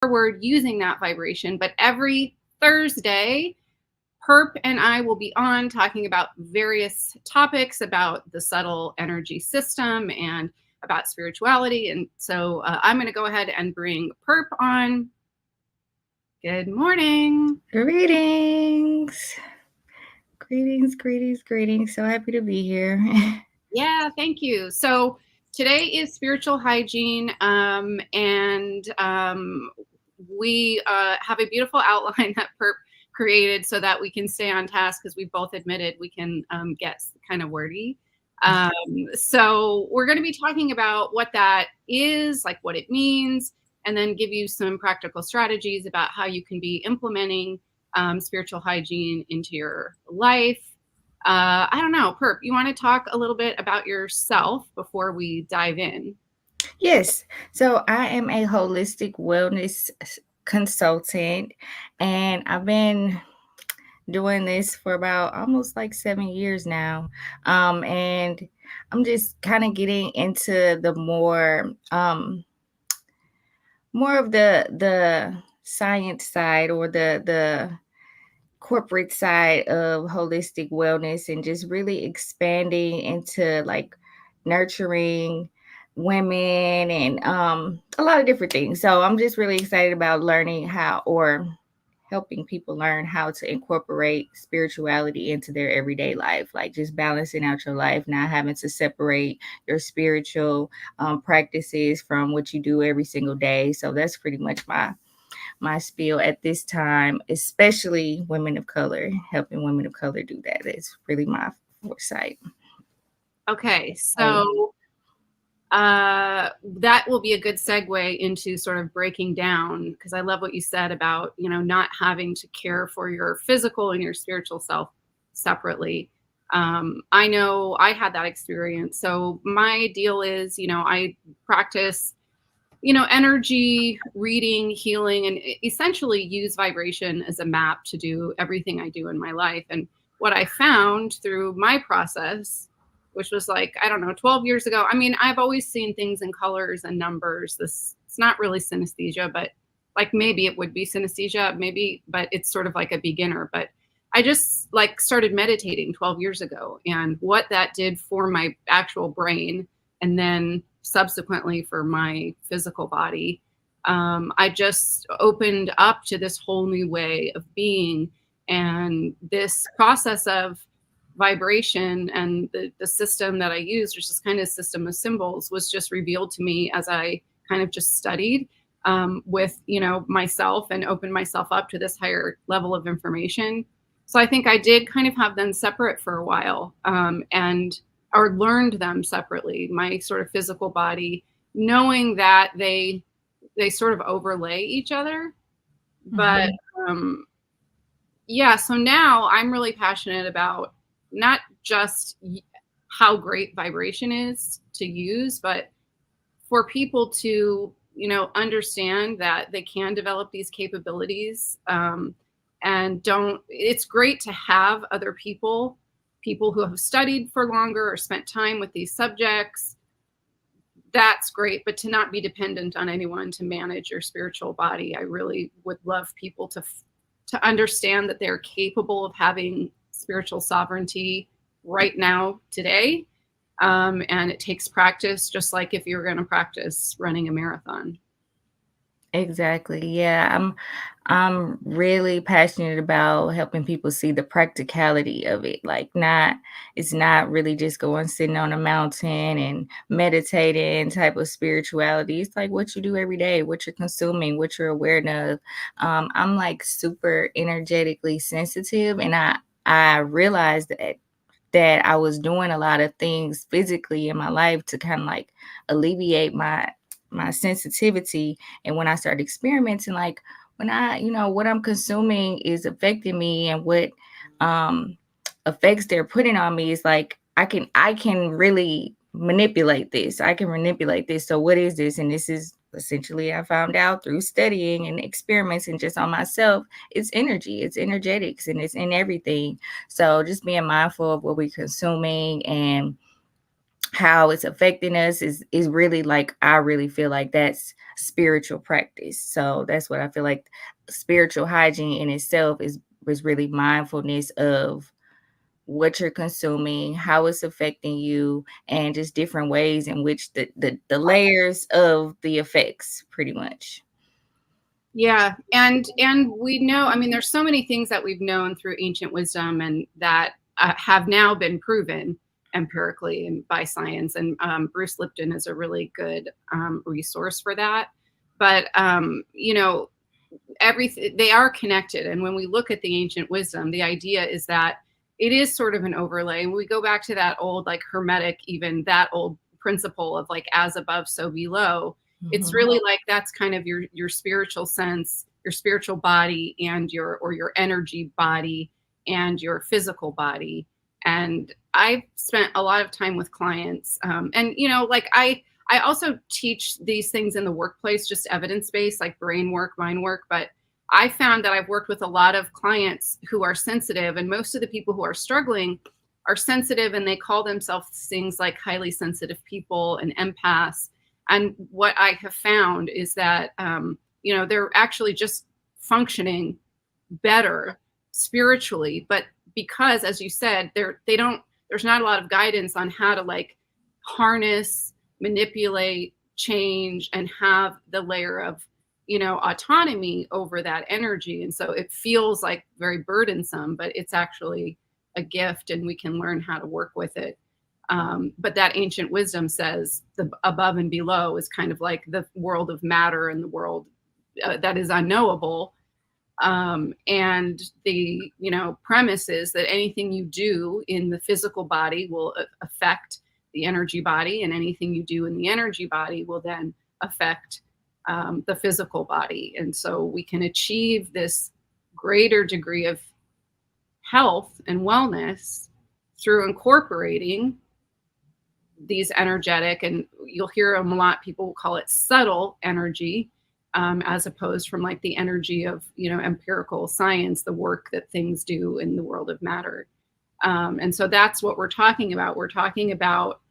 forward using that vibration. But every Thursday, Purp and I will be on talking about various topics about the subtle energy system and about spirituality. And so I'm going to go ahead and bring Purp on. Good morning. Greetings. Greetings. So happy to be here. Yeah, thank you. So today is spiritual hygiene, and we have a beautiful outline that Purp created so that we can stay on task, because we both admitted we can get kind of wordy. So we're going to be talking about what that is, like what it means, and then give you some practical strategies about how you can be implementing spiritual hygiene into your life. I don't know, Purp, you want to talk a little bit about yourself before we dive in? Yes. So I am a holistic wellness consultant, and I've been doing this for about almost like 7 years now. And I'm just kind of getting into the more of the science side, or the corporate side of holistic wellness, and just really expanding into like nurturing women and a lot of different things. So I'm just really excited about learning how, or helping people learn how to incorporate spirituality into their everyday life, like just balancing out your life, not having to separate your spiritual practices from what you do every single day. So that's pretty much my spiel at this time, especially women of color, helping women of color do that. It's really my foresight. Okay, so that will be a good segue into sort of breaking down, because I love what you said about, not having to care for your physical and your spiritual self separately. I know I had that experience. So my deal is, I practice energy reading, healing, and essentially use vibration as a map to do everything I do in my life. And what I found through my process, which was like, I don't know, 12 years ago. I mean, I've always seen things in colors and numbers. It's not really synesthesia, but like maybe it would be synesthesia, maybe, but it's sort of like a beginner. But I just like started meditating 12 years ago, and what that did for my actual brain, and then subsequently for my physical body, I just opened up to this whole new way of being. And this process of vibration and the system that I used, which is kind of a system of symbols, was just revealed to me as I kind of just studied with myself, and opened myself up to this higher level of information. So I think I did kind of have them separate for a while, or learned them separately, my sort of physical body, knowing that they sort of overlay each other. But yeah, so now I'm really passionate about not just how great vibration is to use, but for people to, understand that they can develop these capabilities. And it's great to have other people who have studied for longer or spent time with these subjects. That's great, but to not be dependent on anyone to manage your spiritual body. I really would love people to understand that they're capable of having spiritual sovereignty right now, today. And it takes practice, just like if you're going to practice running a marathon. Exactly. Yeah, I'm really passionate about helping people see the practicality of it. Like, it's not really just going sitting on a mountain and meditating type of spirituality. It's like what you do every day, what you're consuming, what you're aware of. I'm like super energetically sensitive, and I realized that I was doing a lot of things physically in my life to kind of like alleviate my sensitivity. And when I started experimenting, like when what I'm consuming is affecting me, and what effects they're putting on me, is like I can really manipulate this. I can manipulate this. So what is this? And this is essentially, I found out through studying and experimenting just on myself, it's energy, it's energetics, and it's in everything. So just being mindful of what we're consuming, and how it's affecting us is really like, I really feel like that's spiritual practice. So that's what I feel like spiritual hygiene in itself is really mindfulness of what you're consuming, how it's affecting you, and just different ways in which the layers of the effects pretty much. Yeah, and we know, I mean, there's so many things that we've known through ancient wisdom and that have now been proven empirically and by science. And Bruce Lipton is a really good resource for that. But you know, everything, they are connected. And when we look at the ancient wisdom, the idea is that it is sort of an overlay. And we go back to that old, like Hermetic, even that old principle of like as above, so below. It's Mhm. really like that's kind of your spiritual sense, your spiritual body, and your energy body and your physical body. And I've spent a lot of time with clients, and you know, like I also teach these things in the workplace, just evidence based, like brain work, mind work. But I found that I've worked with a lot of clients who are sensitive, and most of the people who are struggling are sensitive, and they call themselves things like highly sensitive people and empaths. And what I have found is that, you know, they're actually just functioning better spiritually, but because, as you said, they don't, there's not a lot of guidance on how to like harness, manipulate, change, and have the layer of, you know, autonomy over that energy. And so it feels like very burdensome, but it's actually a gift, and we can learn how to work with it. But that ancient wisdom says the above and below is kind of like the world of matter and the world that is unknowable. And the, you know, premise is that anything you do in the physical body will affect the energy body, and anything you do in the energy body will then affect the physical body. And so we can achieve this greater degree of health and wellness through incorporating these energetic, and you'll hear them a lot, people call it subtle energy, as opposed from like the energy of, you know, empirical science, the work that things do in the world of matter. And so that's what we're talking about. We're talking about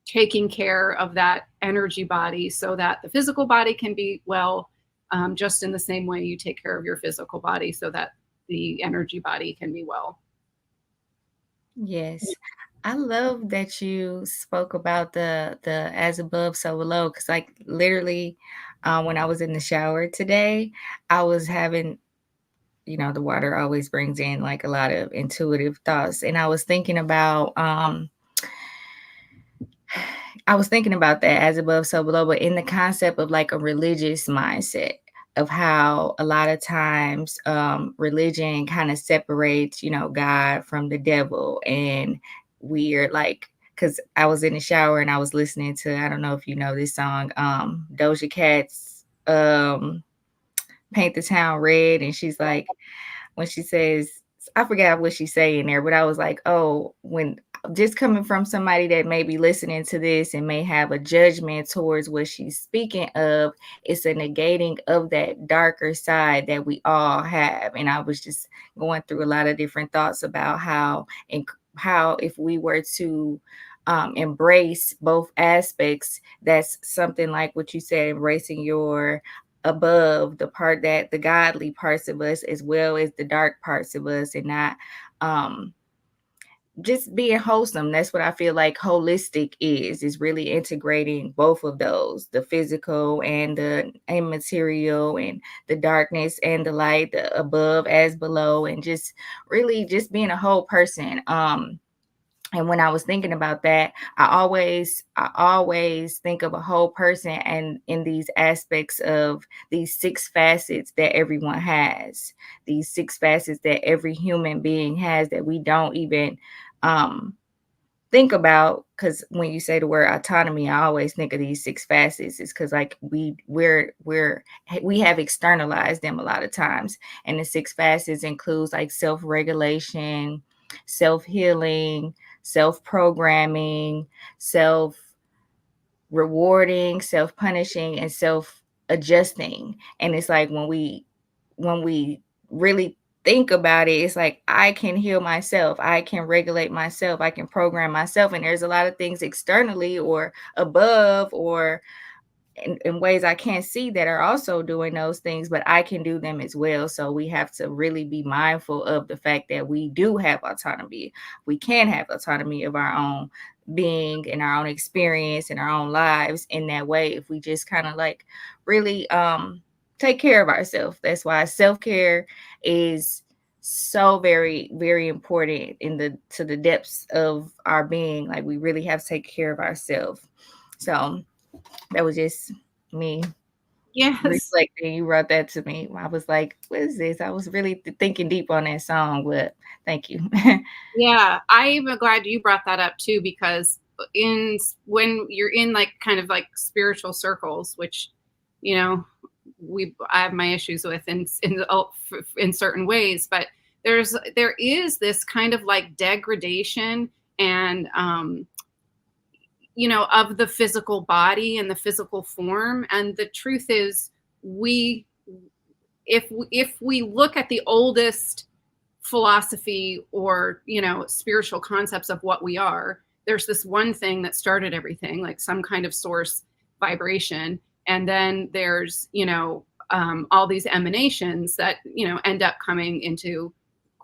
taking care of that energy body so that the physical body can be well, just in the same way you take care of your physical body so that the energy body can be well. Yes. I love that you spoke about the as above, so below, because like literally, when I was in the shower today, I was having, the water always brings in like a lot of intuitive thoughts, and I was thinking about that as above, so below, but in the concept of like a religious mindset of how a lot of times religion kind of separates, God from the devil. And we're like, because I was in the shower and I was listening to, I don't know if you know this song, Doja Cat's Paint the Town Red. And she's like, when she says, I forgot what she's saying there, but I was like, oh, when just coming from somebody that may be listening to this and may have a judgment towards what she's speaking of, it's a negating of that darker side that we all have. And I was just going through a lot of different thoughts about how if we were to embrace both aspects, that's something like what you said, embracing your above, the part that the godly parts of us as well as the dark parts of us, and not um just being wholesome. That's what I feel like holistic is really integrating both of those, the physical and the immaterial, and the darkness and the light, the above as below, and just really just being a whole person. And when I was thinking about that, I always think of a whole person, and in these aspects of these six facets that everyone has, these six facets that every human being has, that we don't even um think about. Because when you say the word autonomy, I always think of these six facets. It's because like we have externalized them a lot of times. And the six facets includes like self-regulation, self-healing, self-programming, self-rewarding, self-punishing, and self-adjusting. And it's like when we really think about it, it's like I can heal myself, I can regulate myself, I can program myself. And there's a lot of things externally or above or in ways I can't see that are also doing those things, but I can do them as well. So we have to really be mindful of the fact that we do have autonomy. We can have autonomy of our own being and our own experience and our own lives in that way if we just kind of like really take care of ourselves. That's why self-care is so very, very important in the to the depths of our being. Like we really have to take care of ourselves. So that was just me Yes. reflecting. You wrote that to me. I was like, what is this? I was really thinking deep on that song, but thank you. Yeah, I'm glad you brought that up too, because when you're in like kind of like spiritual circles, which you know I have my issues with in certain ways, but there is this kind of like degradation and of the physical body and the physical form. And the truth is, we if we look at the oldest philosophy or spiritual concepts of what we are, there's this one thing that started everything, like some kind of source vibration, and then there's all these emanations that end up coming into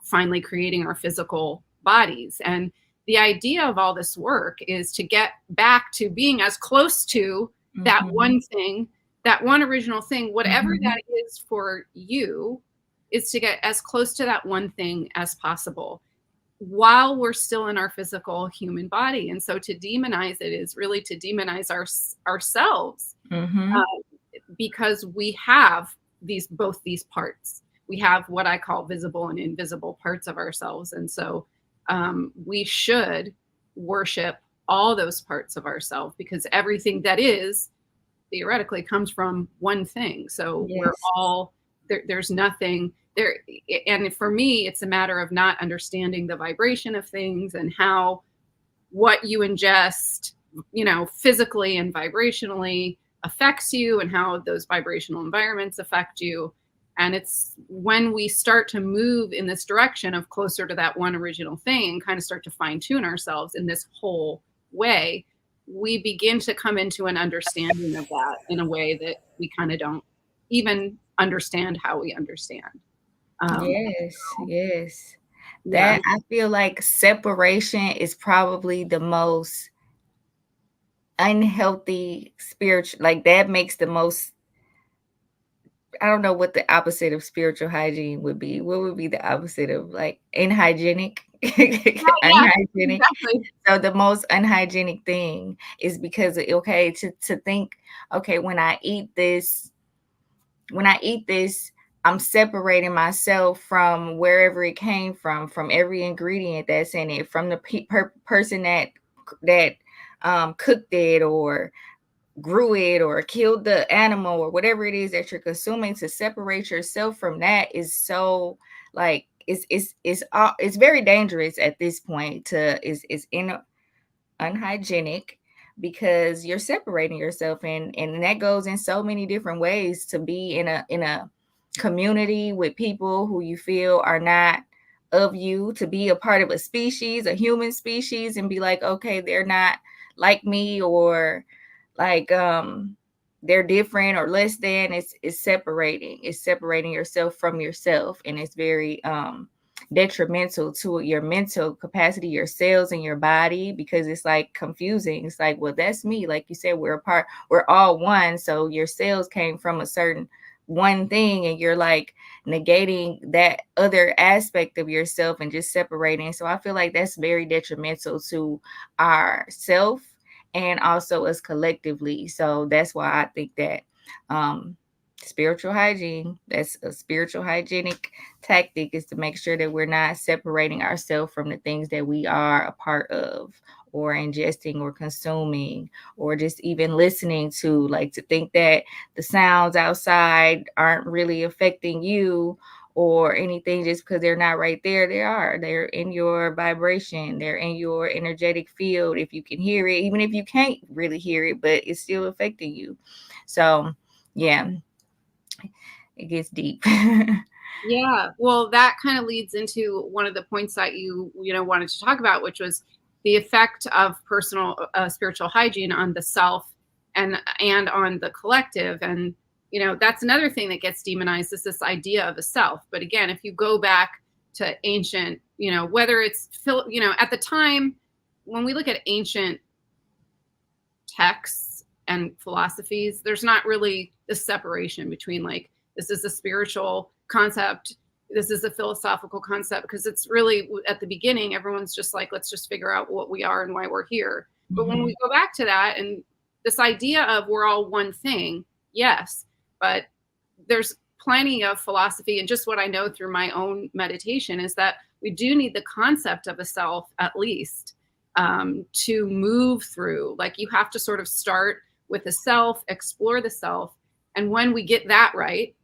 finally creating our physical bodies. And the idea of all this work is to get back to being as close to that Mhm. one thing, that one original thing, whatever Mhm. that is for you, is to get as close to that one thing as possible while we're still in our physical human body. And so to demonize it is really to demonize ourselves, Mhm. uh, because we have both these parts. We have what I call visible and invisible parts of ourselves. And so we should worship all those parts of ourselves, because everything that is theoretically comes from one thing. So we're Yes. all there's nothing there. And for me, it's a matter of not understanding the vibration of things and how what you ingest, physically and vibrationally affects you, and how those vibrational environments affect you. And it's when we start to move in this direction of closer to that one original thing and kind of start to fine tune ourselves in this whole way, we begin to come into an understanding of that in a way that we kind of don't even understand how we understand. Yes. So, Yes. yeah. That I feel like separation is probably the most unhealthy spiritual, like that makes the most, I don't know what the opposite of spiritual hygiene would be. What would be the opposite of like unhygienic? Yeah, Unhygienic. exactly. So the most unhygienic thing is because okay, to think, okay, when I eat this, I'm separating myself from wherever it came from every ingredient that's in it, from the person that cooked it or grew it or killed the animal or whatever it is that you're consuming. To separate yourself from that is so like it's very dangerous at this point. Is in unhygienic because you're separating yourself, and that goes in so many different ways. To be in a community with people who you feel are not of you, to be a part of a species, a human species, and be like, okay, they're not like me, or like they're different or less than. It's separating yourself from yourself, and it's very detrimental to your mental capacity, your cells in your body, because it's like confusing. It's like, well, that's me. Like you said, we're all one. So your cells came from a certain one thing, and you're like negating that other aspect of yourself and just separating. So I feel like that's very detrimental to our self and also us collectively. So that's why I think that um spiritual hygiene, that's a spiritual hygienic tactic, is to make sure that we're not separating ourselves from the things that we are a part of or ingesting or consuming or just even listening to. Like, to think that the sounds outside aren't really affecting you or anything just because they're not right there. They're in your vibration, they're in your energetic field. If you can hear it, even if you can't really hear it, but it's still affecting you. So yeah, it gets deep. Yeah. Well, that kind of leads into one of the points that you wanted to talk about, which was the effect of personal spiritual hygiene on the self and on the collective. And that's another thing that gets demonized, is this idea of a self. But again, if you go back to ancient, whether it's at the time when we look at ancient texts and philosophies, there's not really this separation between like, this is a spiritual concept, this is a philosophical concept, because it's really at the beginning, everyone's just like, let's just figure out what we are and why we're here. But when we go back to that and this idea of we're all one thing, yes, but there's plenty of philosophy, and just what I know through my own meditation is that we do need the concept of a self, at least, to move through. Like, you have to sort of start with the self, explore the self, and when we get that right,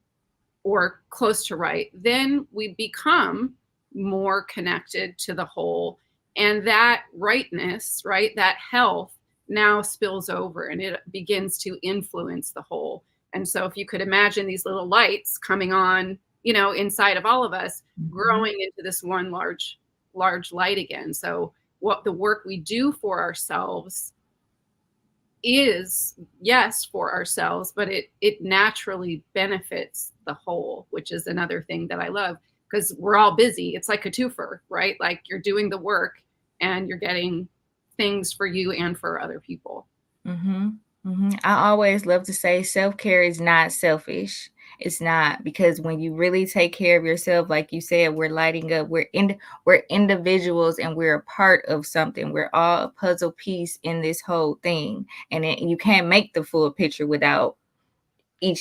or close to right, then we become more connected to the whole. And that rightness, right, that health now spills over and it begins to influence the whole. And so if you could imagine these little lights coming on, inside of all of us, growing into this one large light again. So what the work we do for ourselves is, yes, for ourselves, but it naturally benefits the whole, which is another thing that I love, because we're all busy. It's like a twofer, right? Like, you're doing the work and you're getting things for you and for other people. I always love to say self-care is not selfish. It's not, because when you really take care of yourself, like you said, we're lighting up, we're individuals, and we're a part of something. We're all a puzzle piece in this whole thing. And you can't make the full picture without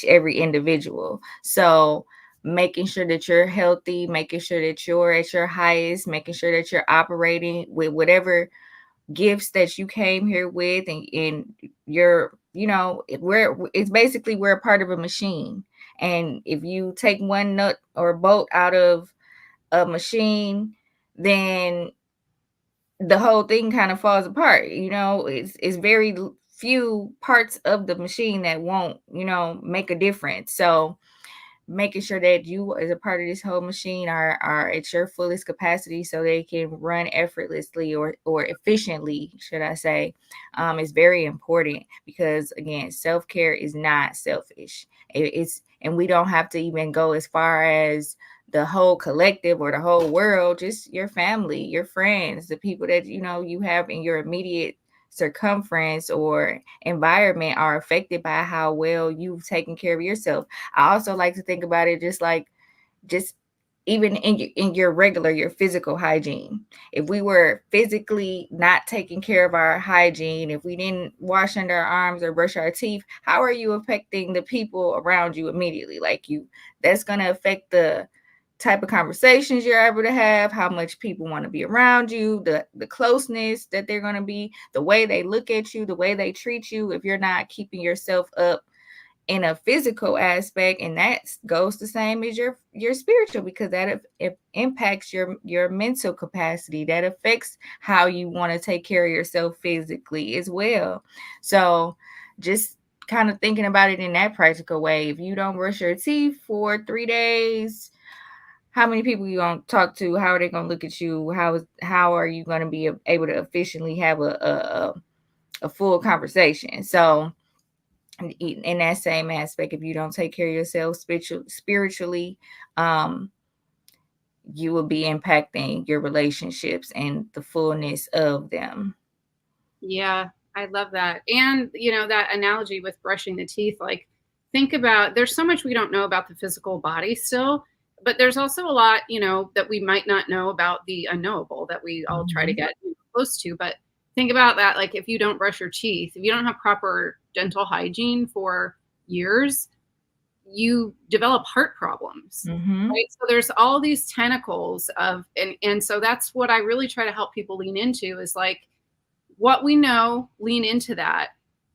every individual. So making sure that you're healthy, making sure that you're at your highest, making sure that you're operating with whatever gifts that you came here with, and you're, it's basically, we're a part of a machine. And if you take one nut or bolt out of a machine, then the whole thing kind of falls apart. It's very few parts of the machine that won't, make a difference. So making sure that you, as a part of this whole machine, are at your fullest capacity, so they can run effortlessly, or efficiently, should I say, is very important. Because again, self-care is not selfish. And we don't have to even go as far as the whole collective or the whole world. Just your family, your friends, the people that you have in your immediate circumference or environment are affected by how well you've taken care of yourself. I also like to think about it just even in your physical hygiene. If we were physically not taking care of our hygiene, if we didn't wash under our arms or brush our teeth, how are you affecting the people around you immediately? That's going to affect the type of conversations you're able to have, how much people want to be around you, the closeness that they're going to be, the way they look at you, the way they treat you, if you're not keeping yourself up in a physical aspect. And that goes the same as your spiritual, because that it impacts your mental capacity. That affects how you want to take care of yourself physically as well. So just kind of thinking about it in that practical way. If you don't brush your teeth for 3 days, how many people you gonna talk to? How are they gonna look at you? How are you gonna be able to efficiently have a full conversation? So in that same aspect, if you don't take care of yourself spiritually, you will be impacting your relationships and the fullness of them. Yeah, I love that. And, that analogy with brushing the teeth, like, think about, there's so much we don't know about the physical body still, but there's also a lot, that we might not know about the unknowable that we all try to get close to. But think about that. Like, if you don't brush your teeth, if you don't have proper dental hygiene for years, you develop heart problems, right? So there's all these tentacles of, and so that's what I really try to help people lean into, is like, what we know, lean into that,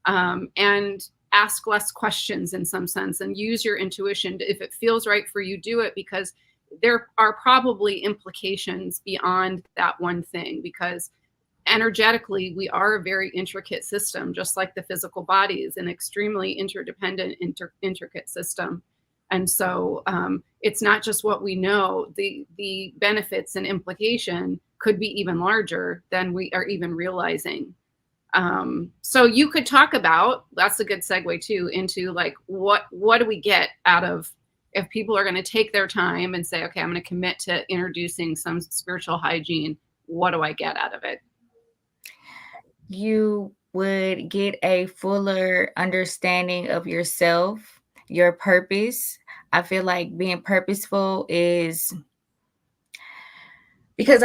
and ask less questions in some sense, and use your intuition. If it feels right for you, do it, because there are probably implications beyond that one thing, because energetically we are a very intricate system, just like the physical body is an extremely interdependent, intricate system. And so it's not just what we know, the benefits and implication could be even larger than we are even realizing. So you could talk about, that's a good segue too, into like what do we get out of, if people are going to take their time and say, okay, I'm going to commit to introducing some spiritual hygiene, what do I get out of it? You would get a fuller understanding of yourself, your purpose. I feel like being purposeful is because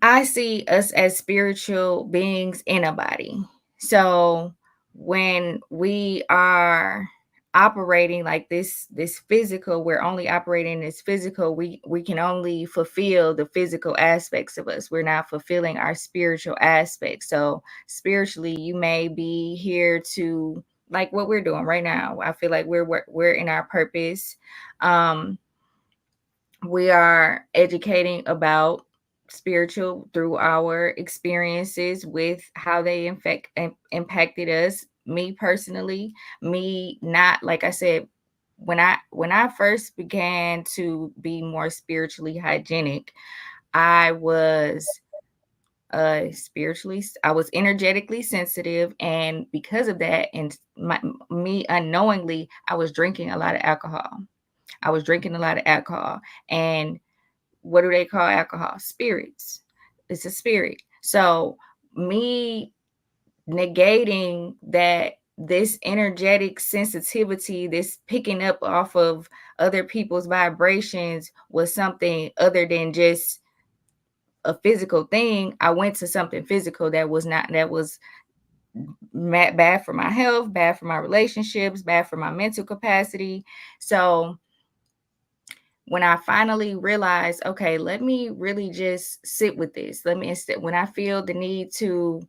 I see us as spiritual beings in a body. So when we are operating like this physical, we're only operating this physical, we can only fulfill the physical aspects of us. We're not fulfilling our spiritual aspects. So spiritually, you may be here to, like what we're doing right now. I feel like we're in our purpose. We are educating about spiritual through our experiences with how they impacted us. Me personally, me not, like I said, when I first began to be more spiritually hygienic, I was I was energetically sensitive, and because of that, and me unknowingly, I was drinking a lot of alcohol. And what do they call alcohol? Spirits. It's a spirit. So me negating that, this energetic sensitivity, this picking up off of other people's vibrations, was something other than just a physical thing. I went to something physical that was not, that was bad for my health, bad for my relationships, bad for my mental capacity. So when I finally realized, okay, let me really just sit with this. Let me, instead, when I feel the need to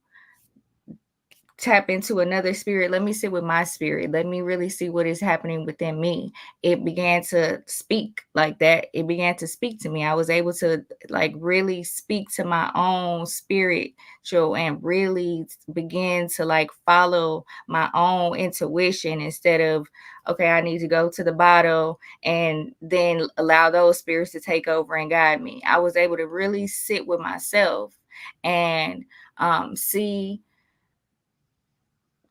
tap into another spirit, let me sit with my spirit. Let me really see what is happening within me. It began to speak like that. It began to speak to me. I was able to like really speak to my own spiritual and really begin to like follow my own intuition instead of, okay, I need to go to the bottle and then allow those spirits to take over and guide me. I was able to really sit with myself and see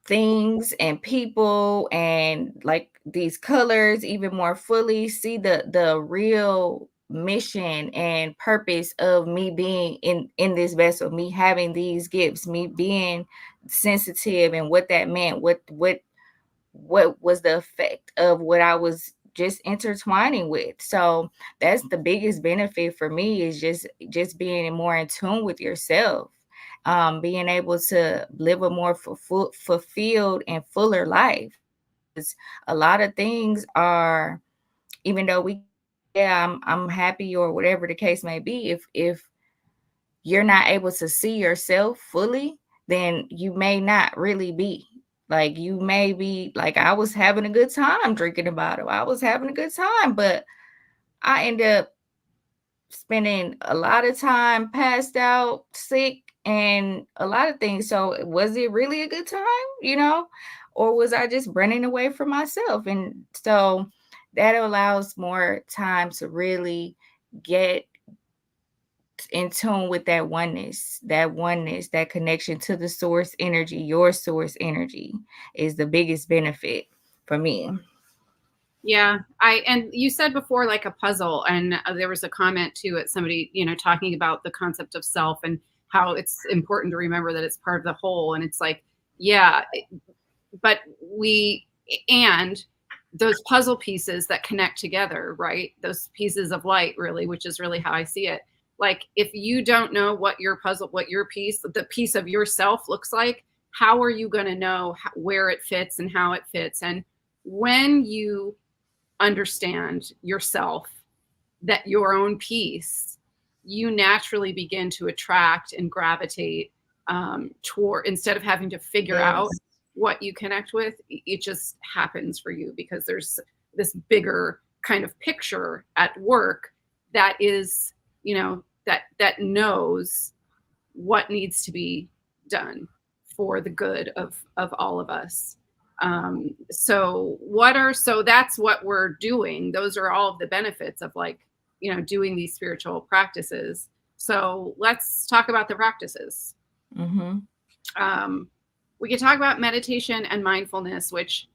things and people and like these colors even more fully, see the real mission and purpose of me being in this vessel, me having these gifts, me being sensitive, and what that meant, what was the effect of what I was just intertwining with. So that's the biggest benefit for me, is just being more in tune with yourself, being able to live a more fulfilled and fuller life. Because a lot of things are, even though we, yeah, I'm happy or whatever the case may be, if you're not able to see yourself fully, then you may not really be. Like, you may be like, I was having a good time drinking a bottle. I was having a good time, but I end up spending a lot of time passed out, sick, and a lot of things. So was it really a good time, you know? Or was I just running away from myself? And so that allows more time to really get in tune with that oneness, that connection to the source energy. Your source energy is the biggest benefit for me. Yeah, and you said before like a puzzle, and there was a comment too at somebody, talking about the concept of self and how it's important to remember that it's part of the whole. And it's like, yeah, but and those puzzle pieces that connect together, right? Those pieces of light, really, which is really how I see it. Like, if you don't know what your piece, the piece of yourself looks like, how are you going to know where it fits and how it fits? And when you understand yourself, that your own piece, you naturally begin to attract and gravitate toward, instead of having to figure out Yes. what you connect with, it just happens for you because there's this bigger kind of picture at work that is, that knows what needs to be done for the good of all of us. So that's what we're doing. Those are all of the benefits of, like, doing these spiritual practices. So let's talk about the practices. Mm-hmm. We can talk about meditation and mindfulness, which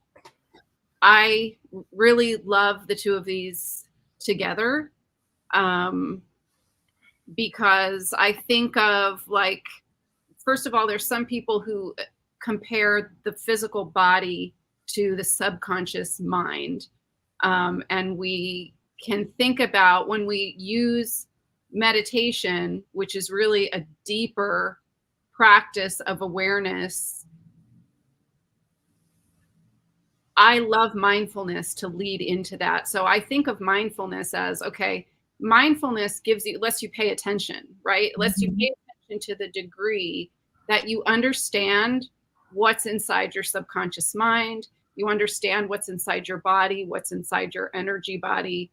I really love the two of these together, because I think of, like, first of all, there's some people who compare the physical body to the subconscious mind. And we can think about, when we use meditation, which is really a deeper practice of awareness, I love mindfulness to lead into that. So I think of mindfulness as, okay, mindfulness lets you pay attention, right? It lets you Mm-hmm. pay attention to the degree that you understand what's inside your subconscious mind. You understand what's inside your body, what's inside your energy body.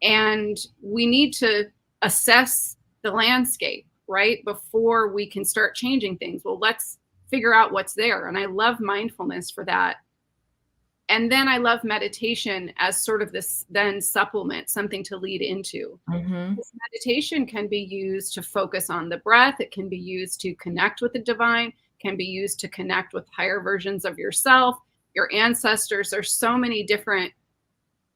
And we need to assess the landscape, right? Before we can start changing things. Well, let's figure out what's there. And I love mindfulness for that. And then I love meditation as sort of this then supplement, something to lead into. Mm-hmm. This meditation can be used to focus on the breath. It can be used to connect with the divine, can be used to connect with higher versions of yourself, your ancestors. There's so many different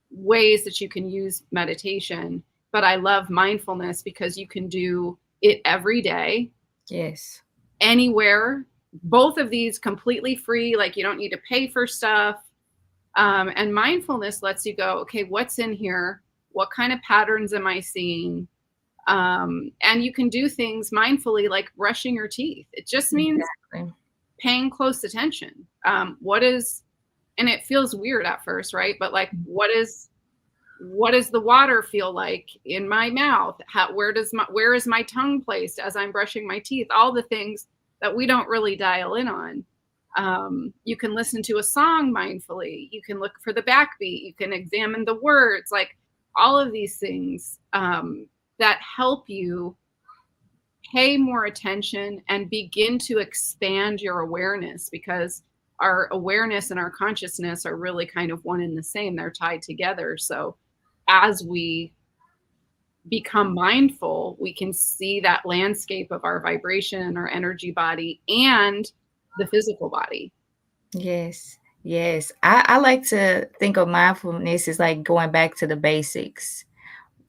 ways that you can use meditation. But I love mindfulness because you can do it every day, Yes. anywhere. Both of these completely free, like you don't need to pay for stuff. And mindfulness lets you go, okay, what's in here? What kind of patterns am I seeing? And you can do things mindfully, like brushing your teeth. It just means Exactly. paying close attention. And it feels weird at first, right? But, like, what does the water feel like in my mouth? Where is my tongue placed as I'm brushing my teeth? All the things that we don't really dial in on. You can listen to a song mindfully. You can look for the backbeat. You can examine the words, like all of these things that help you pay more attention and begin to expand your awareness, because our awareness and our consciousness are really kind of one and the same. They're tied together. So as we become mindful, we can see that landscape of our vibration and our energy body and the physical body. Yes. Yes. I like to think of mindfulness as like going back to the basics,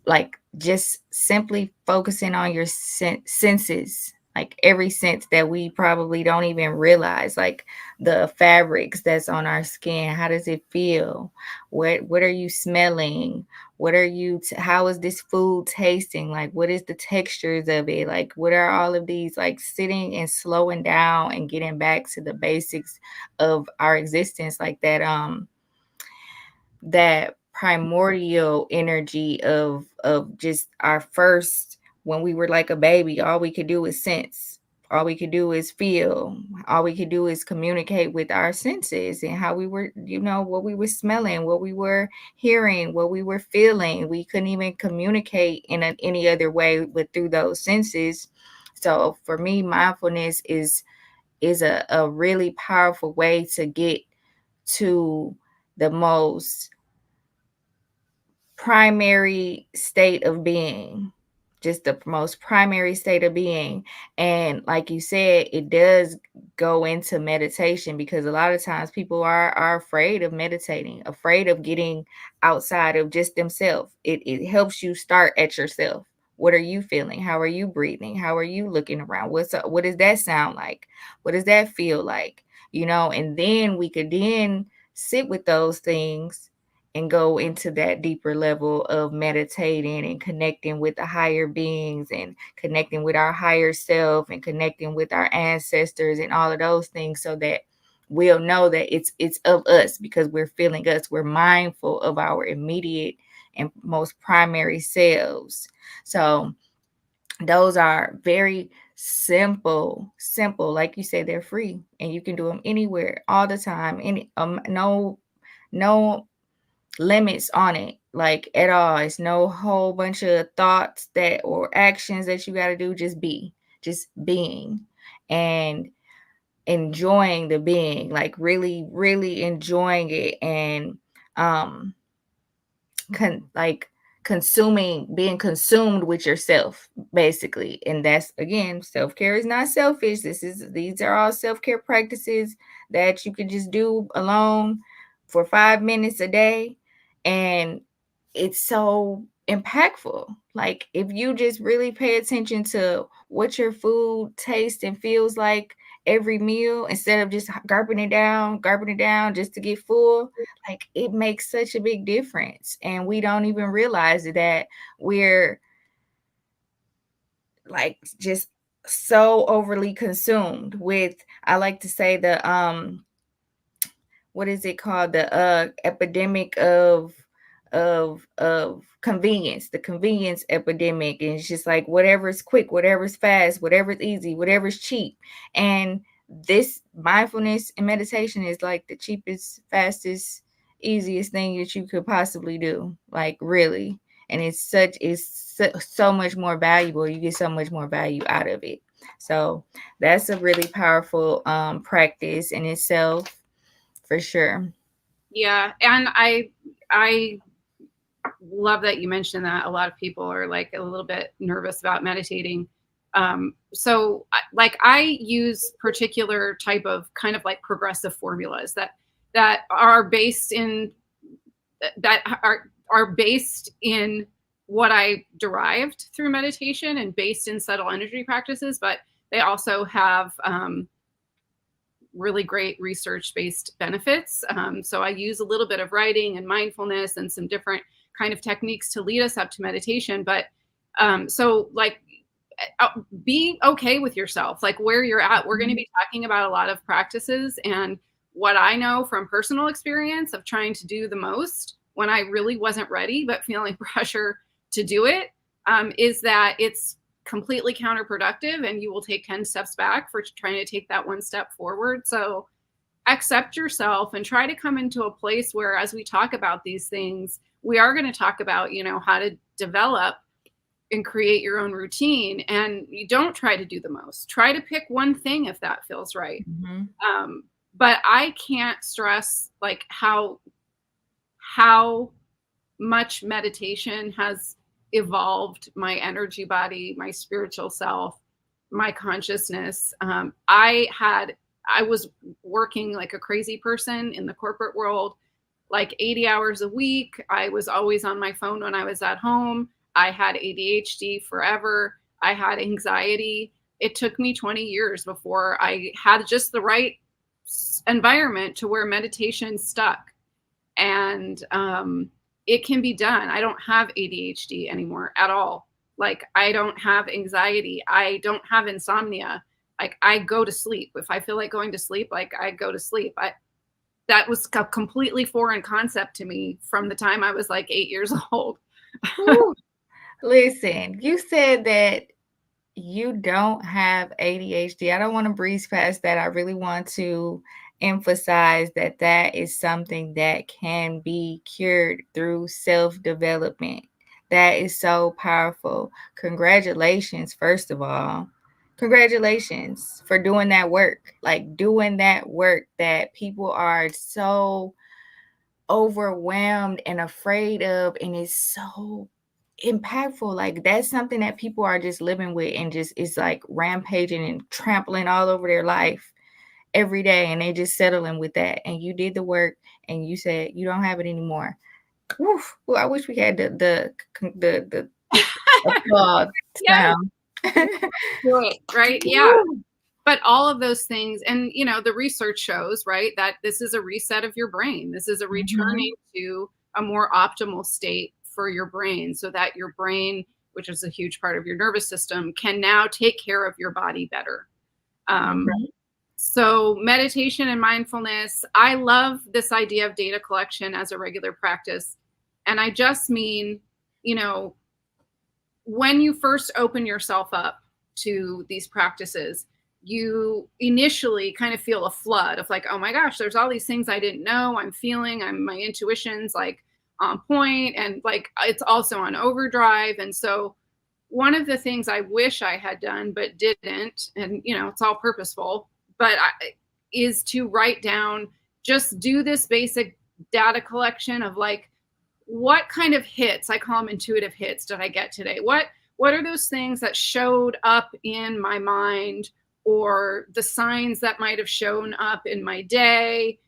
like just simply focusing on your senses, like every sense that we probably don't even realize, like the fabrics that's on our skin. How does it feel? What are you smelling? What are you how is this food tasting? Like what is the textures of it? Like what are all of these, like sitting and slowing down and getting back to the basics of our existence, like that primordial energy of just our first, when we were like a baby, all we could do is sense, all we could do is feel, all we could do is communicate with our senses, and how we were, what we were smelling, what we were hearing, what we were feeling. We couldn't even communicate in any other way but through those senses. So for me, mindfulness is a really powerful way to get to the most primary state of being, just the most primary state of being. And like you said, it does go into meditation, because a lot of times people are afraid of meditating, afraid of getting outside of just themselves. It helps you start at yourself. What are you feeling? How are you breathing? How are you looking around? What does that sound like? What does that feel like? And then we could then sit with those things and go into that deeper level of meditating and connecting with the higher beings and connecting with our higher self and connecting with our ancestors and all of those things, so that we'll know that it's of us, because we're feeling us. We're mindful of our immediate and most primary selves. So those are very simple, like you said, they're free and you can do them anywhere, all the time. No limits on it, like at all. It's no whole bunch of thoughts that or actions that you got to do. Just being. And enjoying the being, like really, really enjoying it, and um like being consumed with yourself, basically. And that's, again, self-care is not selfish. These are all self-care practices that you can just do alone for 5 minutes a day, and it's so impactful. Like, if you just really pay attention to what your food tastes and feels like every meal, instead of just gulping it down just to get full, like, it makes such a big difference. And we don't even realize that we're like just so overly consumed with, I like to say, the what is it called, the epidemic of convenience, the convenience epidemic. And it's just like, whatever's quick, whatever's fast, whatever's easy, whatever's cheap. And this mindfulness and meditation is like the cheapest, fastest, easiest thing that you could possibly do, like, really. And so much more valuable. You get so much more value out of it. So that's a really powerful practice in itself, for sure. Yeah, and I love that you mentioned that. A lot of people are like a little bit nervous about meditating. So like, I use particular type of kind of like progressive formulas that are based in what I derived through meditation and based in subtle energy practices, but they also have really great research-based benefits. So I use a little bit of writing and mindfulness and some different kind of techniques to lead us up to meditation. But so like, be okay with yourself, like where you're at. We're going to be talking about a lot of practices, and what I know from personal experience of trying to do the most when I really wasn't ready, but feeling pressure to do it, is that it's completely counterproductive, and you will take 10 steps back for trying to take that one step forward. So accept yourself and try to come into a place where, as we talk about these things, we are going to talk about, how to develop and create your own routine. And you don't try to do the most. Try to pick one thing if that feels right. Mm-hmm. But I can't stress like how much meditation has evolved my energy body, my spiritual self, my consciousness. I was working like a crazy person in the corporate world, like 80 hours a week. I was always on my phone when I was at home. I had ADHD forever. I had anxiety. It took me 20 years before I had just the right environment to where meditation stuck. And it can be done. I don't have ADHD anymore at all. Like, I don't have anxiety. I don't have insomnia. Like, I go to sleep. If I feel like going to sleep, like, I go to sleep. That was a completely foreign concept to me from the time I was like 8 years old. Listen, you said that you don't have ADHD. I don't want to breeze past that. I really want to emphasize that that is something that can be cured through self-development. That is so powerful. Congratulations, first of all. Congratulations for doing that work. Like, doing that work that people are so overwhelmed and afraid of, and it's so impactful. Like, that's something that people are just living with, and just is like rampaging and trampling all over their life every day, and they just settling with that. And you did the work, and you said you don't have it anymore. Woof. Well, I wish we had the applause sound. Right? Yeah. But all of those things, and the research shows, right, that this is a reset of your brain. This is a returning to a more optimal state for your brain, so that your brain, which is a huge part of your nervous system, can now take care of your body better. So meditation and mindfulness, I love this idea of data collection as a regular practice. And I just mean, when you first open yourself up to these practices, you initially kind of feel a flood of like, oh my gosh, there's all these things I didn't know. My intuition's like on point, and like it's also on overdrive. And so one of the things I wish I had done but didn't, and it's all purposeful, but is to write down, just do this basic data collection of like, what kind of hits, I call them intuitive hits, did I get today? What are those things that showed up in my mind, or the signs that might have shown up in my day?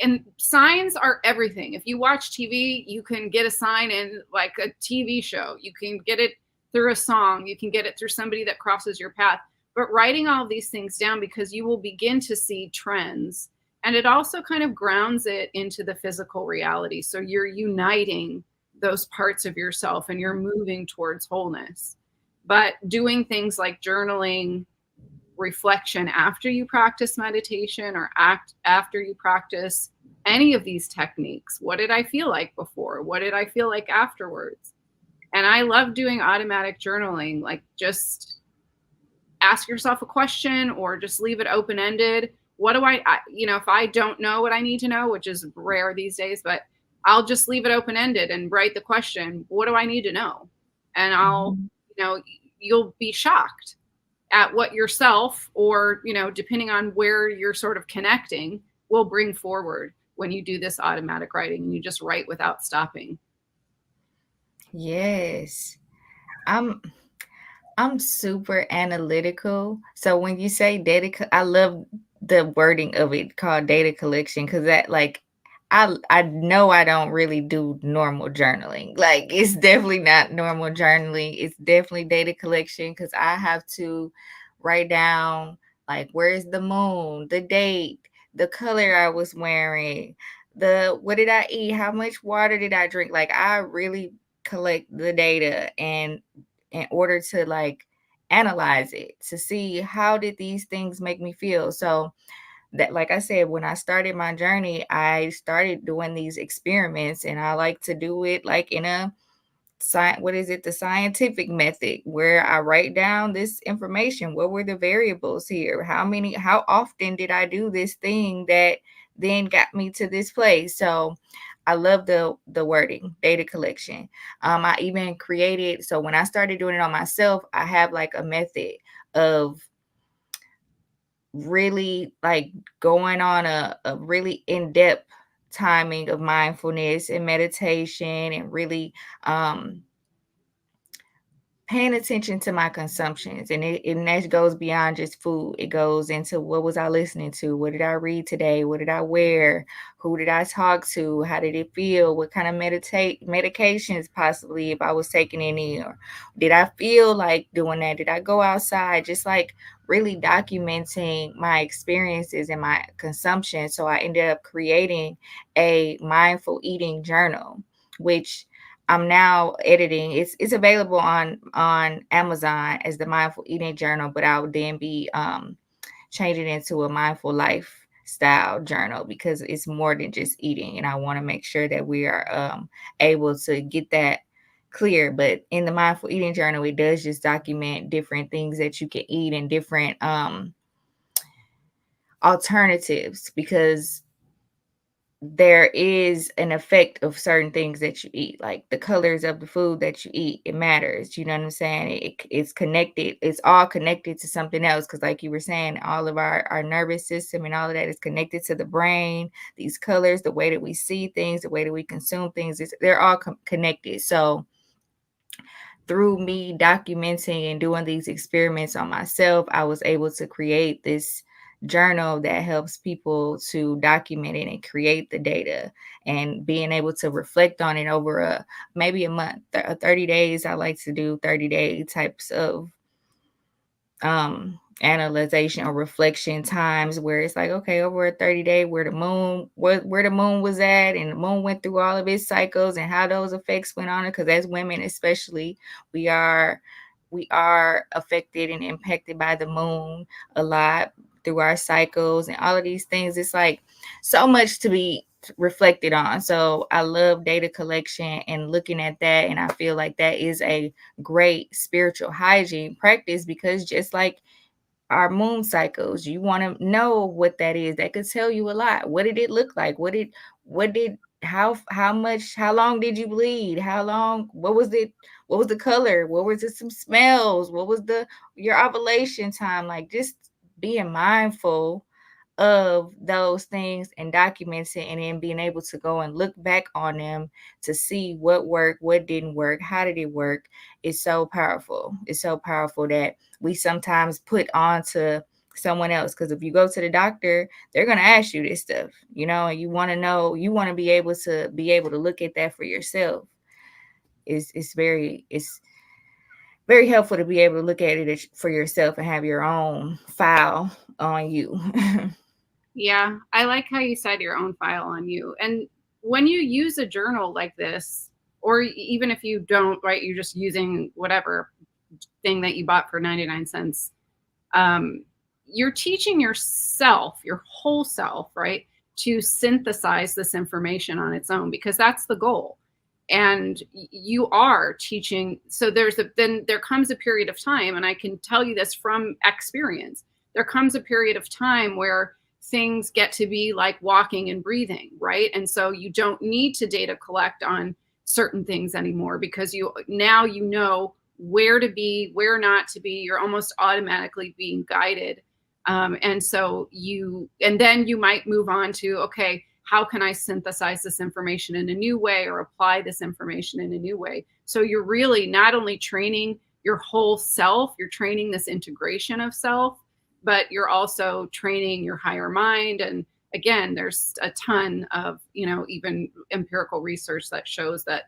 And signs are everything. If you watch TV, you can get a sign in like a TV show. You can get it through a song. You can get it through somebody that crosses your path. But writing all of these things down, because you will begin to see trends. And it also kind of grounds it into the physical reality. So you're uniting those parts of yourself and you're moving towards wholeness. But doing things like journaling, reflection after you practice meditation, or after you practice any of these techniques. What did I feel like before? What did I feel like afterwards? And I love doing automatic journaling, like just ask yourself a question or just leave it open ended. What do if I don't know what I need to know, which is rare these days, but I'll just leave it open ended and write the question, what do I need to know? And you'll be shocked at what yourself, or depending on where you're sort of connecting, will bring forward when you do this automatic writing and you just write without stopping. Yes. I'm I'm super analytical. So when you say I love the wording of it called data collection, because that like I know I don't really do normal journaling. Like it's definitely not normal journaling. It's definitely data collection because I have to write down like where's the moon, the date, the color I was wearing, the what did I eat, how much water did I drink. Like I really collect the data and in order to like analyze it to see how did these things make me feel. So that, like I said, when I started my journey, I started doing these experiments, and I like to do it like in a the scientific method, where I write down this information. What were the variables here? How often did I do this thing that then got me to this place? So I love the wording, data collection. I even created, so when I started doing it on myself, I have like a method of really like going on a really in-depth timing of mindfulness and meditation, and really paying attention to my consumptions. And that goes beyond just food. It goes into what was I listening to? What did I read today? What did I wear? Who did I talk to? How did it feel? What kind of medications possibly, if I was taking any, or did I feel like doing that? Did I go outside? Just like really documenting my experiences and my consumption. So I ended up creating a mindful eating journal, which I'm now editing. It's available on Amazon as the Mindful Eating Journal, but I would then be changing it into a mindful lifestyle journal, because it's more than just eating, and I want to make sure that we are able to get that clear. But in the Mindful Eating Journal, it does just document different things that you can eat and different alternatives, because there is an effect of certain things that you eat, like the colors of the food that you eat. It matters. You know what I'm saying? It's connected. It's all connected to something else. Because like you were saying, all of our nervous system and all of that is connected to the brain. These colors, the way that we see things, the way that we consume things, they're all connected. So through me documenting and doing these experiments on myself, I was able to create this journal that helps people to document it and create the data, and being able to reflect on it over maybe a month, 30 days. I like to do 30-day types of analyzation or reflection times, where it's like, okay, over a 30-day, where the moon was at, and the moon went through all of its cycles and how those effects went on it. Because as women especially, we are affected and impacted by the moon a lot through our cycles and all of these things. It's like so much to be reflected on. So I love data collection and looking at that, and I feel like that is a great spiritual hygiene practice, because just like our moon cycles, you want to know what that is. That could tell you a lot. What did it look like? How long did you bleed? How long? What was the color? What was it? Some smells? What was your ovulation time? Like just being mindful of those things and documents it, and then being able to go and look back on them to see what worked, what didn't work, how did it work, is so powerful. It's so powerful that we sometimes put on to someone else. Because if you go to the doctor, they're going to ask you this stuff, and you want to know, you want to be able to look at that for yourself. It's very helpful to be able to look at it for yourself and have your own file on you. Yeah, I like how you said your own file on you. And when you use a journal like this, or even if you don't, right, you're just using whatever thing that you bought for 99 cents, you're teaching yourself, your whole self, right, to synthesize this information on its own, because that's the goal. And you are teaching. So then there comes a period of time, and I can tell you this from experience. There comes a period of time where things get to be like walking and breathing, right? And so you don't need to data collect on certain things anymore, because now you know where to be, where not to be. You're almost automatically being guided. And then you might move on to, okay, how can I synthesize this information in a new way, or apply this information in a new way? So you're really not only training your whole self, you're training this integration of self, but you're also training your higher mind. And again, there's a ton of, even empirical research that shows that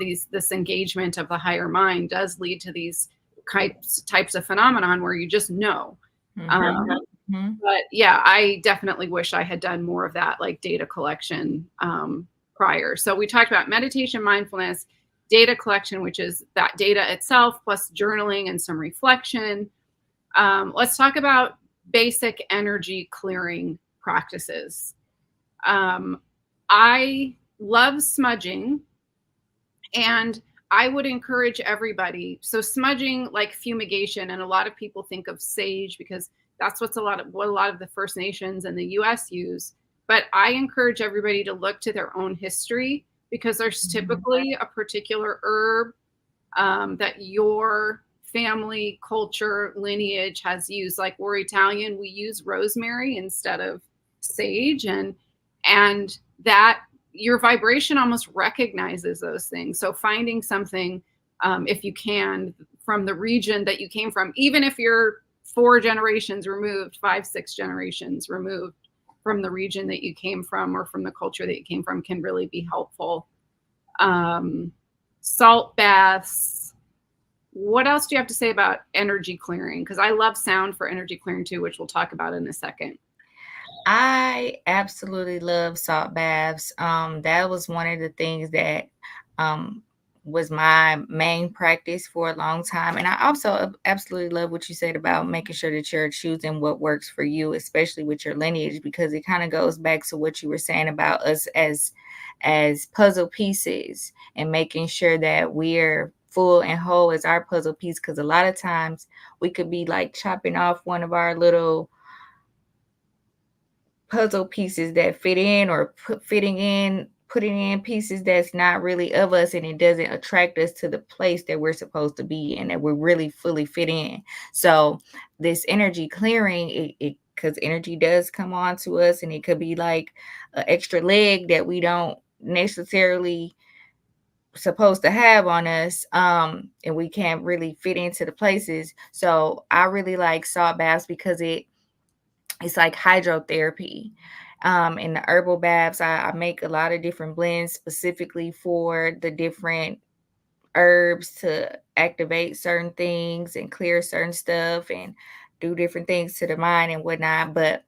this engagement of the higher mind does lead to these types of phenomenon where you just know. But yeah, I definitely wish I had done more of that, like data collection prior. So we talked about meditation, mindfulness, data collection, which is that data itself, plus journaling and some reflection. Let's talk about basic energy clearing practices. I love smudging, and I would encourage everybody. So smudging, like fumigation, and a lot of people think of sage because that's what a lot of the First Nations and the US use. But I encourage everybody to look to their own history, because there's typically a particular herb that your family, culture, lineage has used. Like we're Italian, we use rosemary instead of sage, and that your vibration almost recognizes those things. So finding something, if you can, from the region that you came from, even if you're 4 generations removed, 5, 6 generations removed from the region that you came from, or from the culture that you came from, can really be helpful. Salt baths. What else do you have to say about energy clearing? Because I love sound for energy clearing too, which we'll talk about in a second. I absolutely love salt baths. That was one of the things that was my main practice for a long time. And I also absolutely love what you said about making sure that you're choosing what works for you, especially with your lineage, because it kind of goes back to what you were saying about us as puzzle pieces, and making sure that we're full and whole as our puzzle piece. Because a lot of times we could be like chopping off one of our little puzzle pieces that fit in, or putting in pieces that's not really of us, and it doesn't attract us to the place that we're supposed to be in, that we're really fully fit in. So this energy clearing, it because energy does come on to us, and it could be like an extra leg that we don't necessarily supposed to have on us, and we can't really fit into the places. So I really like salt baths because it's like hydrotherapy. In the herbal baths, I make a lot of different blends specifically for the different herbs to activate certain things and clear certain stuff and do different things to the mind and whatnot. But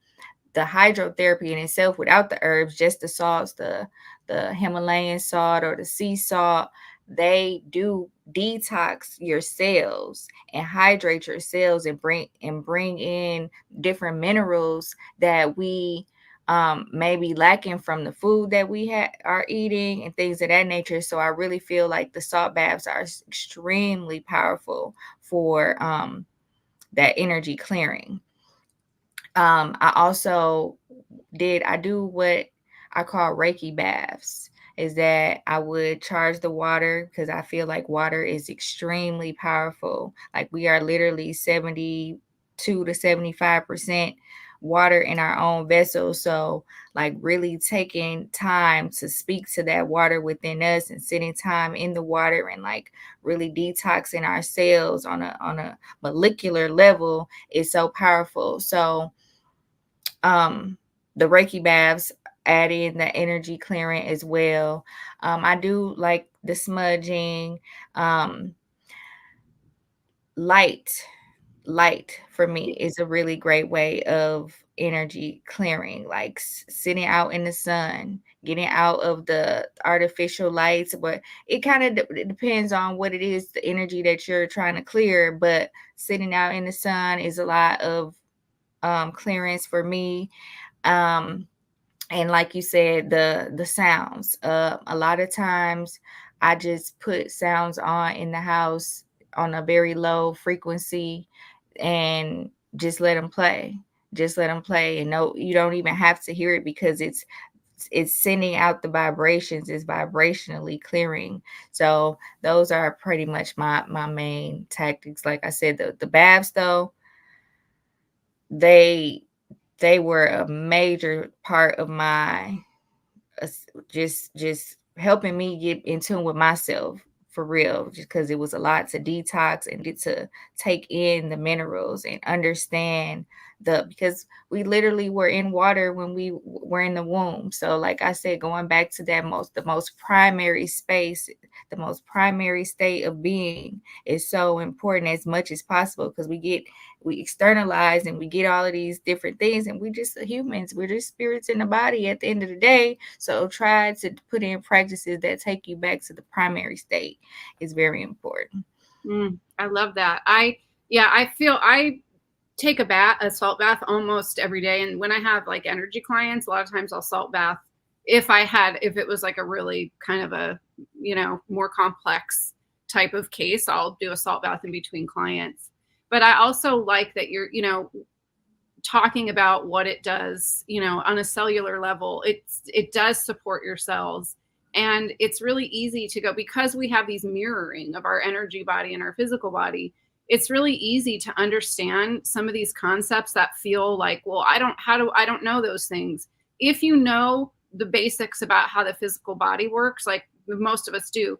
the hydrotherapy in itself, without the herbs, just the salts, the Himalayan salt or the sea salt, they do detox your cells and hydrate your cells, and bring in different minerals that we may be lacking from the food that we are eating and things of that nature. So I really feel like the salt baths are extremely powerful for that energy clearing. I do what I call Reiki baths, is that I would charge the water, because I feel like water is extremely powerful. Like we are literally 72 to 75% water in our own vessels. So like really taking time to speak to that water within us and sitting time in the water and like really detoxing our cells on a molecular level is so powerful. So the Reiki baths add in the energy clearing as well. I do like the smudging, um, light light for me is a really great way of energy clearing, like sitting out in the sun, getting out of the artificial lights. But it kind of depends on what it is, the energy that you're trying to clear. But sitting out in the sun is a lot of clearance for me. Um, and like you said, the sounds, a lot of times I just put sounds on in the house on a very low frequency and just let them play, and no, you don't even have to hear it because it's sending out the vibrations, it's vibrationally clearing. So those are pretty much my main tactics. Like I said, the baths though, they they were a major part of my just helping me get in tune with myself for real, just because it was a lot to detox and get to take in the minerals and understand because we literally were in water when we were in the womb. So like I said, going back to the most primary space, the most primary state of being is so important as much as possible, because we externalize and we get all of these different things, and we just humans, we're just spirits in the body at the end of the day. So try to put in practices that take you back to the primary state is very important. I love that. I feel I take a salt bath almost every day. And when I have like energy clients, a lot of times I'll salt bath if it was like a really kind of a, more complex type of case, I'll do a salt bath in between clients. But I also like that you're, talking about what it does, on a cellular level. It does support your cells. And it's really easy to go, because we have these mirroring of our energy body and our physical body. It's really easy to understand some of these concepts that feel like, well, I don't know those things. If you know the basics about how the physical body works, like most of us do,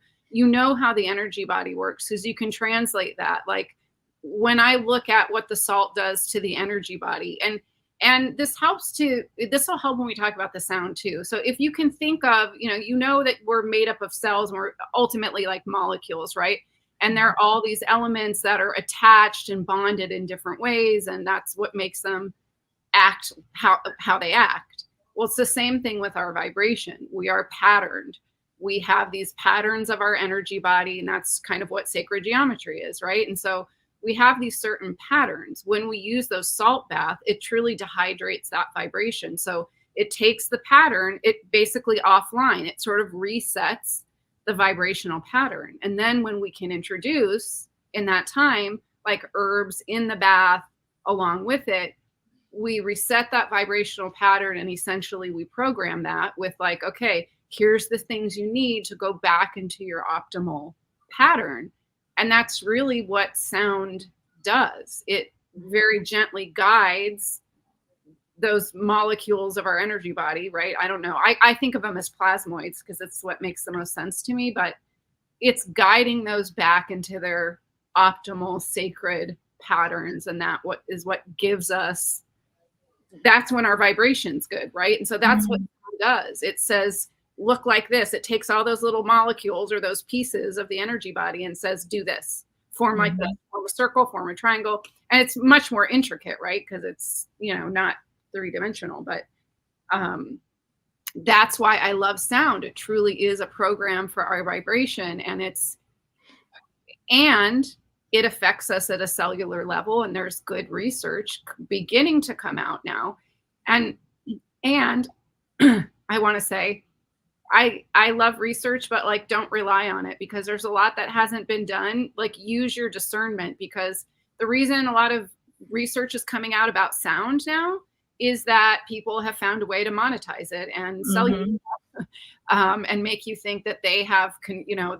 how the energy body works, because you can translate that. Like when I look at what the salt does to the energy body, and this will help when we talk about the sound too. So if you can think of, that we're made up of cells, and we're ultimately like molecules, right? And there are all these elements that are attached and bonded in different ways, and that's what makes them act how they act. Well, it's the same thing with our vibration. We are patterned. We have these patterns of our energy body, and that's kind of what sacred geometry is, right? And so we have these certain patterns. When we use those salt bath, it truly dehydrates that vibration. So it takes the pattern, it basically offline, it sort of resets the vibrational pattern. And then when we can introduce in that time, like herbs in the bath along with it, we reset that vibrational pattern, and essentially we program that with like, okay, here's the things you need to go back into your optimal pattern. And that's really what sound does. It very gently guides those molecules of our energy body, right? I don't know. I think of them as plasmoids because it's what makes the most sense to me, but it's guiding those back into their optimal sacred patterns. And that what gives us, that's when our vibration's good, right? And so that's what sound does. It says, look like this. It takes all those little molecules or those pieces of the energy body and says, do this, form like this, form a circle, form a triangle. And it's much more intricate, right? Because it's, not three-dimensional, but that's why I love sound. It truly is a program for our vibration, and it affects us at a cellular level. And there's good research beginning to come out now. And I want to say, I love research, but like, don't rely on it, because there's a lot that hasn't been done. Like, use your discernment, because the reason a lot of research is coming out about sound now is that people have found a way to monetize it and sell you and make you think that they have,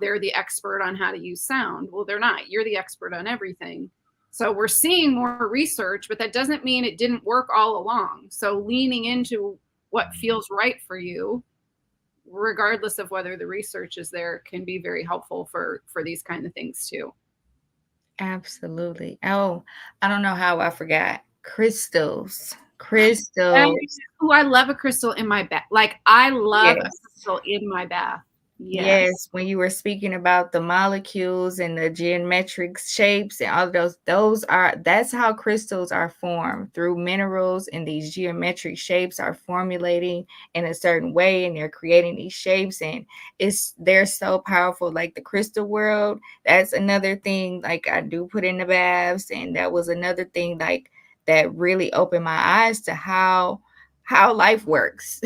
they're the expert on how to use sound. Well, they're not. You're the expert on everything. So we're seeing more research, but that doesn't mean it didn't work all along. So leaning into what feels right for you, regardless of whether the research is there, can be very helpful for these kind of things too. Absolutely. Oh, I don't know how I forgot. Crystals. And Crystals. ooh, I love a crystal in my bath. Like I love a Yes. crystal in my bath. Yes. Yes, when you were speaking about the molecules and the geometric shapes and all of that's how crystals are formed through minerals, and these geometric shapes are formulating in a certain way and they're creating these shapes, and they're so powerful. Like the crystal world, that's another thing like I do put in the baths, and that was another thing like that really opened my eyes to how life works,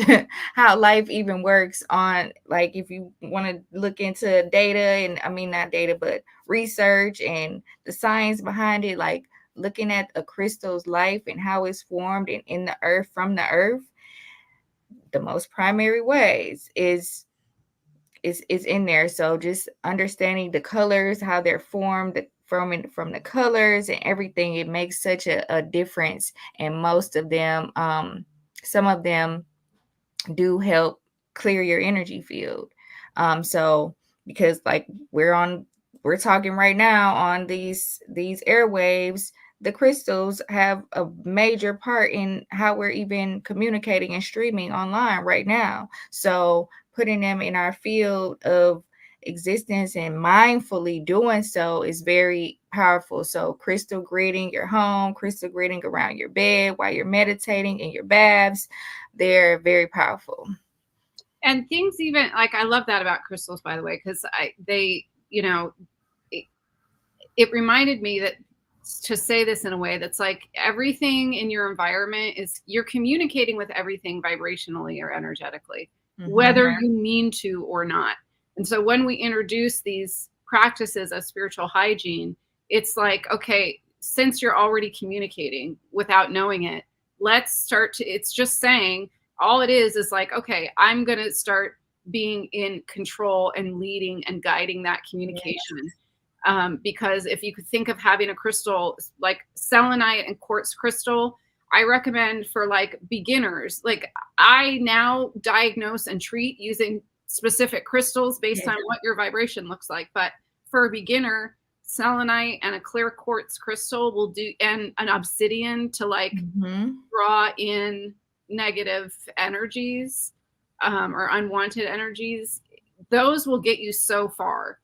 how life even works on, like, if you want to look into data, and I mean not data but research and the science behind it, like looking at a crystal's life and how it's formed in the earth, from the earth, the most primary ways is in there. So just understanding the colors, how they're formed from the colors and everything, it makes such a difference. And most of them, some of them do help clear your energy field. So because like we're talking right now on these airwaves, the crystals have a major part in how we're even communicating and streaming online right now. So putting them in our field of existence and mindfully doing so is very powerful. So crystal gridding your home, crystal gridding around your bed while you're meditating in your baths, they're very powerful. And things even like I love that about crystals, by the way, because they, you know, it, it reminded me that to say this in a way that's like everything in your environment is you're communicating with everything vibrationally or energetically, Mm-hmm. whether you mean to or not. And so when we introduce these practices of spiritual hygiene, it's like, okay, since you're already communicating without knowing it, let's start to, it's just saying, all it is like, okay, I'm going to start being in control and leading and guiding that Yes. communication. Because if you could think of having a crystal like selenite and quartz crystal, I recommend for like beginners. Like I now diagnose and treat using specific crystals based Yes. on what your vibration looks like. But for a beginner, selenite and a clear quartz crystal will do, and an obsidian to like Mm-hmm. draw in negative energies, or unwanted energies. Those will get you so far.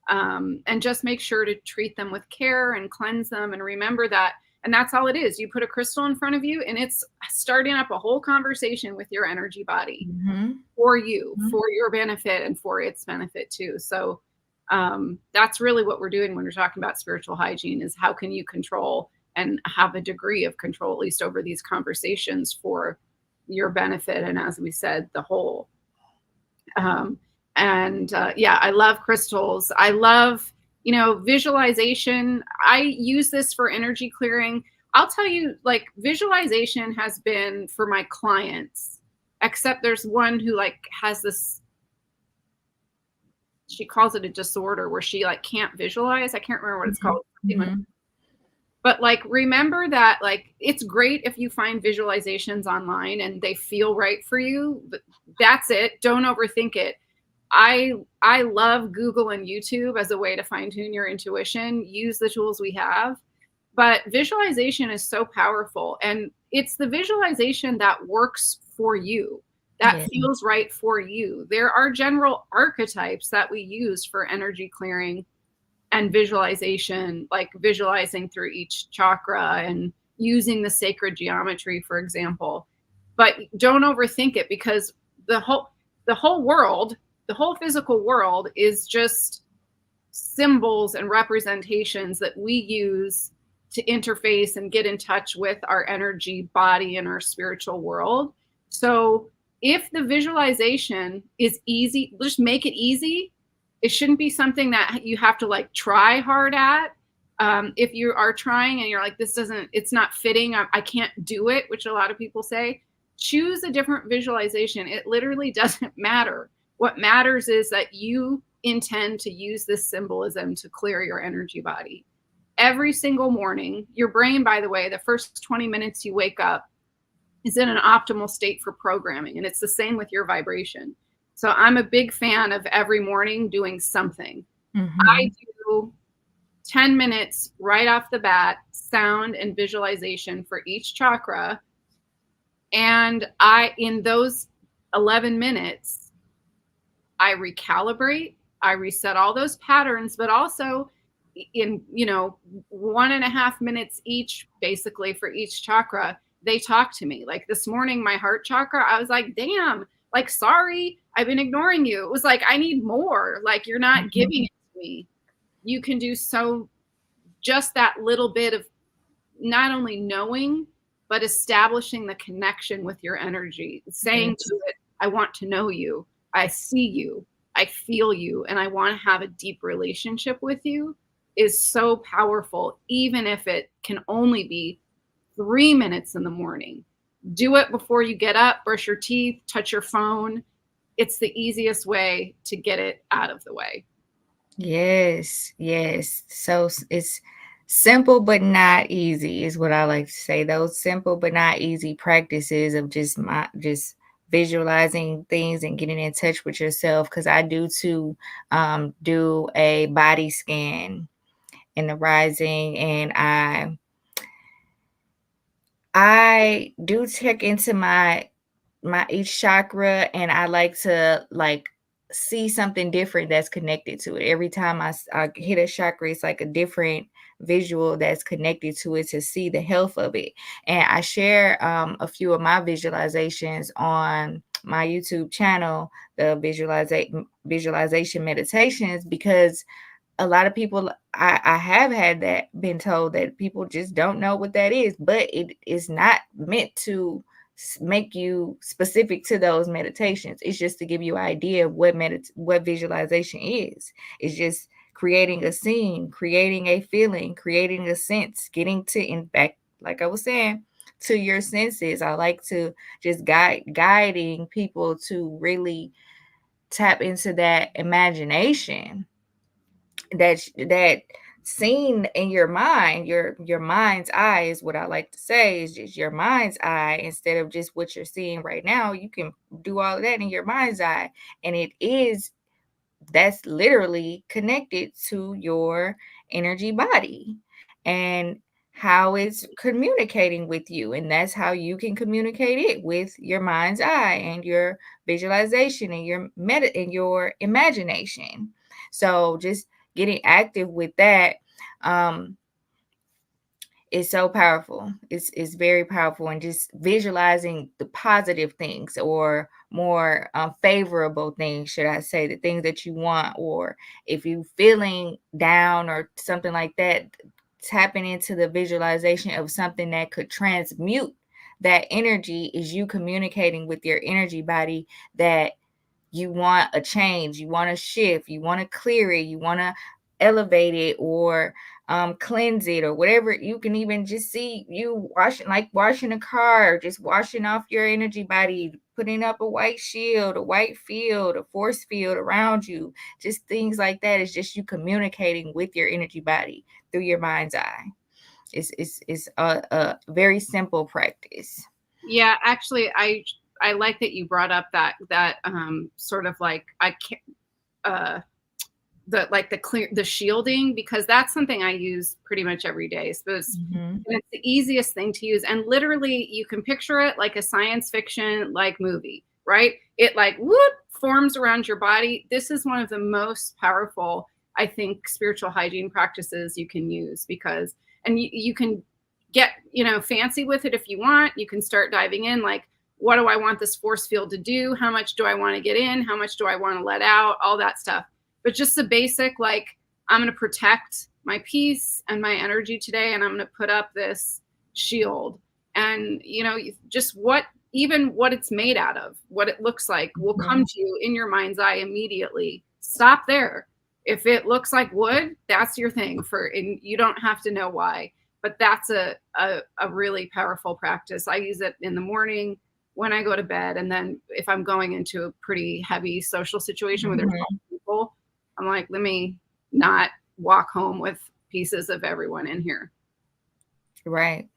And just make sure to treat them with care and cleanse them and remember that. And that's all it is. You put a crystal in front of you and it's starting up a whole conversation with your energy body Mm-hmm. for you, Mm-hmm. for your benefit and for its benefit too. So that's really what we're doing when we're talking about spiritual hygiene, is how can you control and have a degree of control, at least over these conversations, for your benefit. And as we said, the whole. Um, and yeah, I love crystals. I love, visualization. I use this for energy clearing. I'll tell you, like, visualization has been for my clients, except there's one who like has this, she calls it a disorder where she like can't visualize. I can't remember what it's called. Mm-hmm. But like remember that like it's great if you find visualizations online and they feel right for you, but that's it. Don't overthink it. I love Google and YouTube as a way to fine tune your intuition. Use the tools we have. But visualization is so powerful, and it's the visualization that works for you, that Yes. feels right for you. There are general archetypes that we use for energy clearing and visualization, like visualizing through each chakra and using the sacred geometry, for example. But don't overthink it, because the whole the whole world, the whole physical world is just symbols and representations that we use to interface and get in touch with our energy body and our spiritual world. So if the visualization is easy, just make it easy. It shouldn't be something that you have to like try hard at. If you are trying and you're like, this doesn't, it's not fitting, I can't do it, which a lot of people say, choose a different visualization. It literally doesn't matter. What matters is that you intend to use this symbolism to clear your energy body. every single morning. Your brain, by the way, the first 20 minutes you wake up is in an optimal state for programming. And it's the same with your vibration. So I'm a big fan of every morning doing something. I do 10 minutes right off the bat, sound and visualization for each chakra. And in those 11 minutes, I recalibrate, I reset all those patterns, but also in, 1.5 minutes each, basically for each chakra, they talk to me. Like this morning, my heart chakra, I was like, damn, like, sorry, I've been ignoring you. It was like, I need more. Like, you're not giving it to me. You can do just that little bit of not only knowing, but establishing the connection with your energy, saying to it, I want to know you. I see you. I feel you. And I want to have a deep relationship with you is so powerful, even if it can only be 3 minutes in the morning. Do it before you get up, brush your teeth, touch your phone. It's the easiest way to get it out of the way. Yes, yes. So it's simple but not easy is what I like to say. Those simple but not easy practices of just visualizing things and getting in touch with yourself. Because I do too do a body scan in the rising, and I do check into my each chakra, and I like to see something different that's connected to it. Every time I hit a chakra, it's like a different visual that's connected to it to see the health of it. And I share a few of my visualizations on my YouTube channel, the visualization meditations, because a lot of people, I have had that been told that people just don't know what that is, but it is not meant to make you specific to those meditations. It's just to give you an idea of what visualization is. It's just creating a scene, creating a feeling, creating a sense, getting to, in fact, like I was saying, to your senses. I like to just guiding people to really tap into that imagination, that scene in your mind, your mind's eye is what I like to say, is just your mind's eye. Instead of just what you're seeing right now, you can do all of that in your mind's eye, and that's literally connected to your energy body and how it's communicating with you. And that's how you can communicate it with your mind's eye and your visualization and your imagination. So just getting active with that is so powerful. It's very powerful, and just visualizing the positive things, or more favorable things, should I say, the things that you want. Or if you're feeling down or something like that, tapping into the visualization of something that could transmute that energy, is you communicating with your energy body that you want a change, you want to shift, you want to clear it, you want to elevate it, or cleanse it, or whatever. You can even just see you washing a car, or just washing off your energy body, putting up a white shield, a white field, a force field around you. Just things like that is just you communicating with your energy body through your mind's eye. It's a very simple practice. Yeah, actually, I like that you brought up that sort of like the shielding, because that's something I use pretty much every day. So it's the easiest thing to use, and literally you can picture it like a science fiction like movie, right? It like forms around your body. This is one of the most powerful, I think, spiritual hygiene practices you can use, because you can get fancy with it if you want. You can start diving in, like, what do I want this force field to do? How much do I want to get in? How much do I want to let out? All that stuff. But just the basic, like, I'm going to protect my peace and my energy today, and I'm going to put up this shield. And, just what it's made out of, what it looks like, will come to you in your mind's eye immediately. Stop there. If it looks like wood, that's your thing, and you don't have to know why. But that's a really powerful practice. I use it in the morning when I go to bed. And then if I'm going into a pretty heavy social situation where there's a lot of people, I'm like, let me not walk home with pieces of everyone in here. Right.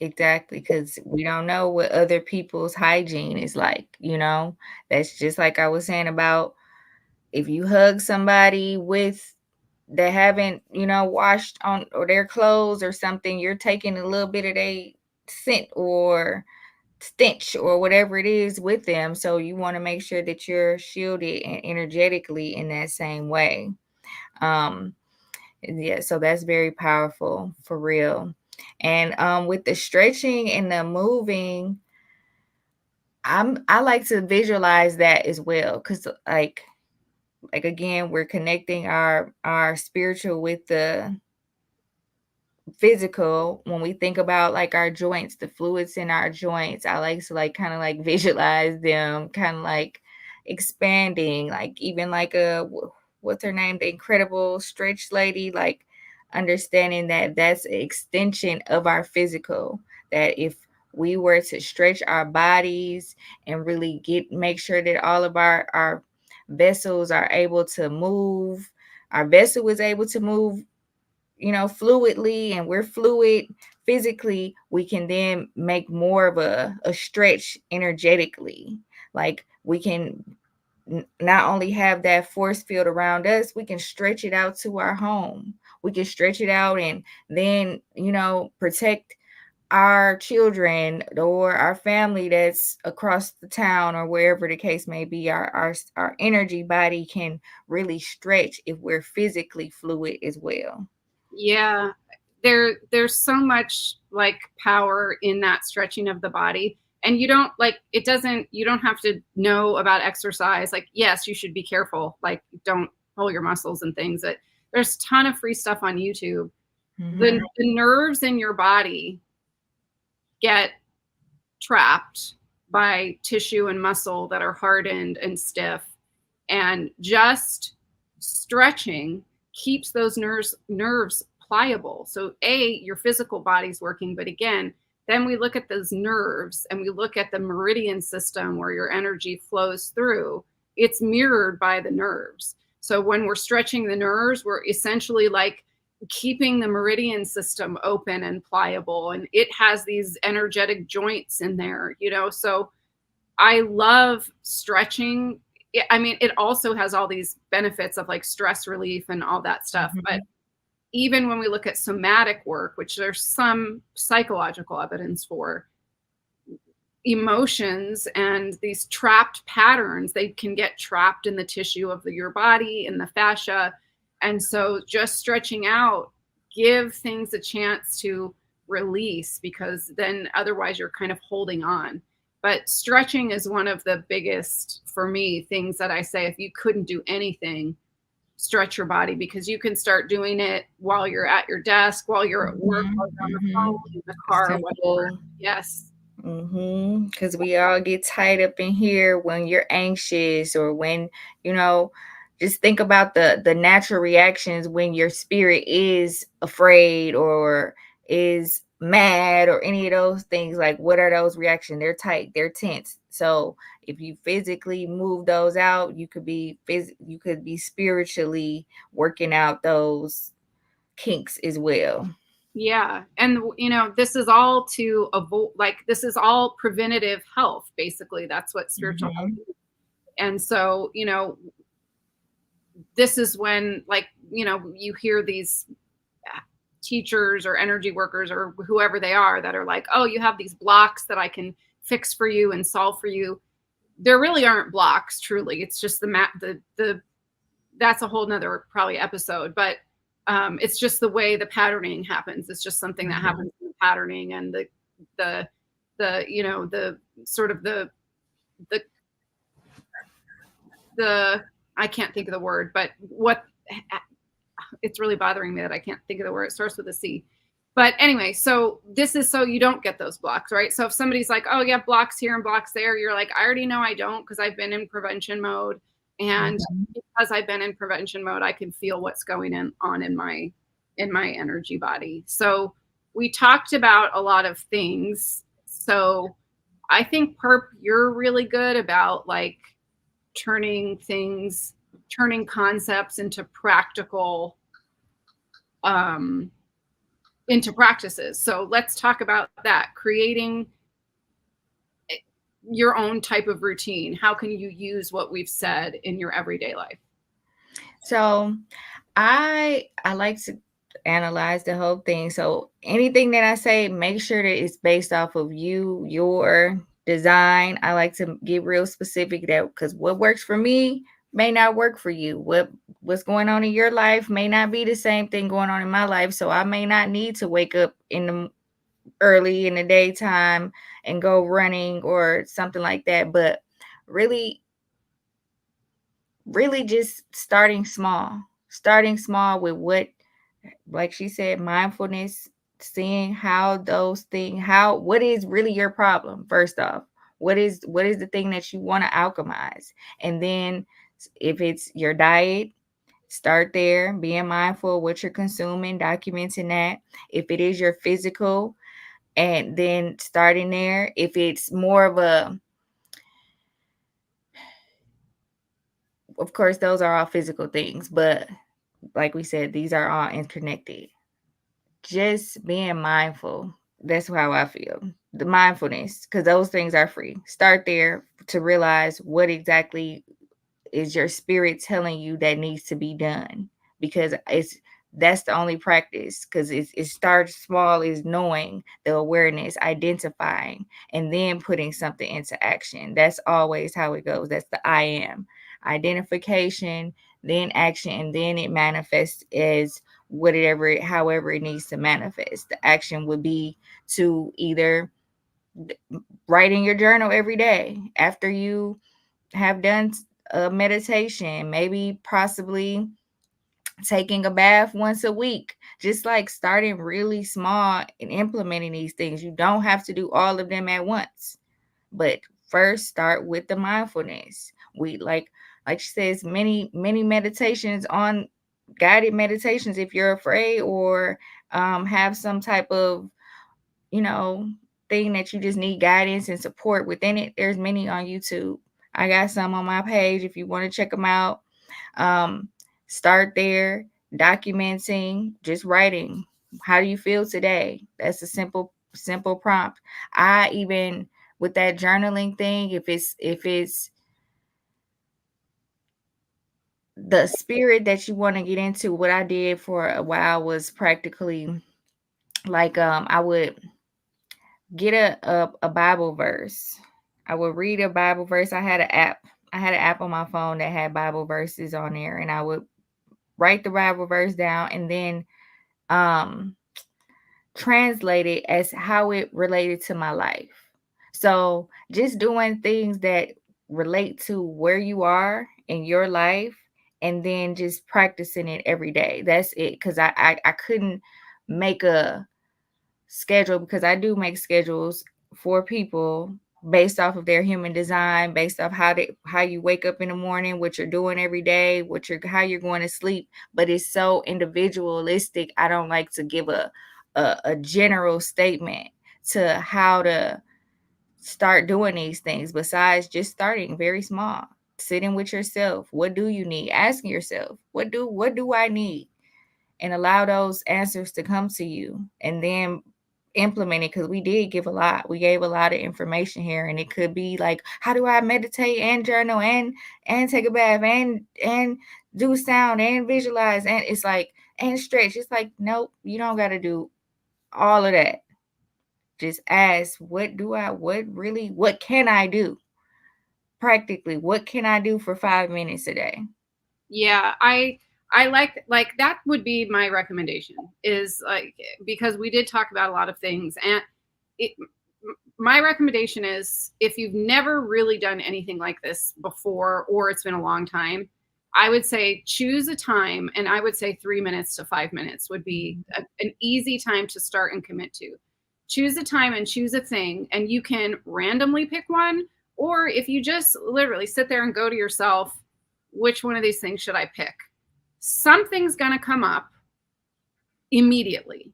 Exactly, because we don't know what other people's hygiene is like, you know? That's just like I was saying about if you hug somebody with that haven't, washed on or their clothes or something, you're taking a little bit of their scent or stench or whatever it is with them. So you want to make sure that you're shielded and energetically in that same way. Um, yeah, so that's very powerful for real. And with the stretching and the moving, I like to visualize that as well, because like again, we're connecting our spiritual with the physical. When we think about like our joints, the fluids in our joints, I like to like kind of like visualize them kind of like expanding, like even like what's her name, the incredible stretch lady, like understanding that that's an extension of our physical, that if we were to stretch our bodies and really make sure that all of our vessels are able to move, our vessel is able to move, fluidly, and we're fluid physically, we can then make more of a stretch energetically. Like we can not only have that force field around us, we can stretch it out to our home. We can stretch it out and then, protect our children or our family that's across the town or wherever the case may be. Our energy body can really stretch if we're physically fluid as well. Yeah, there's so much like power in that stretching of the body. And you don't like it doesn't you don't have to know about exercise. Like, yes, you should be careful. Like, don't pull your muscles and things. That there's a ton of free stuff on YouTube. The nerves in your body get trapped by tissue and muscle that are hardened and stiff. And just stretching keeps those nerves pliable. So your physical body's working, but again, then we look at those nerves and we look at the meridian system where your energy flows through. It's mirrored by the nerves. So when we're stretching the nerves, we're essentially like keeping the meridian system open and pliable, and it has these energetic joints in there, so I love stretching. I mean, it also has all these benefits of like stress relief and all that stuff. But even when we look at somatic work, which there's some psychological evidence for, emotions and these trapped patterns, they can get trapped in the tissue of your body, in the fascia. And so just stretching out, give things a chance to release, because then otherwise you're kind of holding on. But stretching is one of the biggest, for me, things that I say, if you couldn't do anything, stretch your body, because you can start doing it while you're at your desk, while you're at work, while you're on the phone, in the car, whatever. Yes. Because we all get tied up in here when you're anxious or when, just think about the natural reactions when your spirit is afraid or is mad or any of those things. Like, what are those reactions? They're tight, they're tense. So if you physically move those out, you could be spiritually working out those kinks as well. Yeah. And, this is all to avoid, like, this is all preventative health. Basically, that's what spiritual health is. And so, this is when, like, you hear these teachers or energy workers or whoever they are that are like, oh, you have these blocks that I can fix for you and solve for you. There really aren't blocks, truly. It's just that's a whole nother probably episode, but it's just the way the patterning happens. It's just something that happens in the patterning, and the sort of the I can't think of the word, but it's really bothering me that I can't think of the word. It starts with a C. But anyway, so this is so you don't get those blocks, right? So if somebody's like, oh, yeah, blocks here and blocks there, you're like, I already know I don't, because I've been in prevention mode. And because I've been in prevention mode, I can feel what's going on in my energy body. So we talked about a lot of things. So I think, Purp, you're really good about like turning concepts into practical um, into practices. So let's talk about that. Creating your own type of routine. How can you use what we've said in your everyday life? So I like to analyze the whole thing. So anything that I say, make sure that it's based off of you, your design. I like to get real specific, that because what works for me may not work for you. What's going on in your life may not be the same thing going on in my life. So I may not need to wake up in the early in the daytime and go running or something like that. But really, really just starting small with what, like she said, mindfulness, seeing how those things, what is really your problem first off. What is the thing that you want to alchemize? And then if it's your diet, start there, being mindful of what you're consuming, documenting that. If it is your physical, and then starting there. If it's more of a, of course, those are all physical things, but like we said, these are all interconnected. Just being mindful. That's how I feel. The mindfulness, because those things are free. Start there to realize what exactly is your spirit telling you that needs to be done, because that's the only practice, because it starts small, is knowing the awareness, identifying, and then putting something into action. That's always how it goes. That's the I am. Identification, then action, and then it manifests as whatever, however it needs to manifest. The action would be to either write in your journal every day after you have done a meditation, maybe possibly taking a bath once a week. Just like starting really small and implementing these things. You don't have to do all of them at once, but first start with the mindfulness. We like she says, many meditations, on guided meditations, if you're afraid or have some type of, you know, thing that you just need guidance and support within it. There's many on YouTube. I got some on my page if you want to check them out. um Start there, documenting, just writing, how do you feel today? That's a simple prompt. I even, with that journaling thing, if it's the spirit that you want to get into, what I did for a while was practically like, I would get a Bible verse. I would read a Bible verse. I had an app on my phone that had Bible verses on there, and I would write the Bible verse down and then um translate it as how it related to my life. So just doing things that relate to where you are in your life, and then just practicing it every day. That's it. Because I couldn't make a schedule, because I do make schedules for people based off of their human design, based off how you wake up in the morning, what you're doing every day, how you're going to sleep. But it's so individualistic. I don't like to give a general statement to how to start doing these things, besides just starting very small, sitting with yourself. What do you need? Asking yourself, what do I need? And allow those answers to come to you, and then implement it. Because we gave a lot of information here, and it could be like, how do I meditate and journal and take a bath and do sound and visualize, and it's like, and stretch. It's like, nope, you don't got to do all of that. Just ask, what can I do practically? What can I do for 5 minutes a day? Yeah, I like that would be my recommendation, is like, because we did talk about a lot of things, and it, my recommendation is, if you've never really done anything like this before, or it's been a long time, I would say choose a time, and I would say 3 minutes to 5 minutes would be an easy time to start and commit to. Choose a time and choose a thing, and you can randomly pick one, or if you just literally sit there and go to yourself, which one of these things should I pick? Something's going to come up immediately.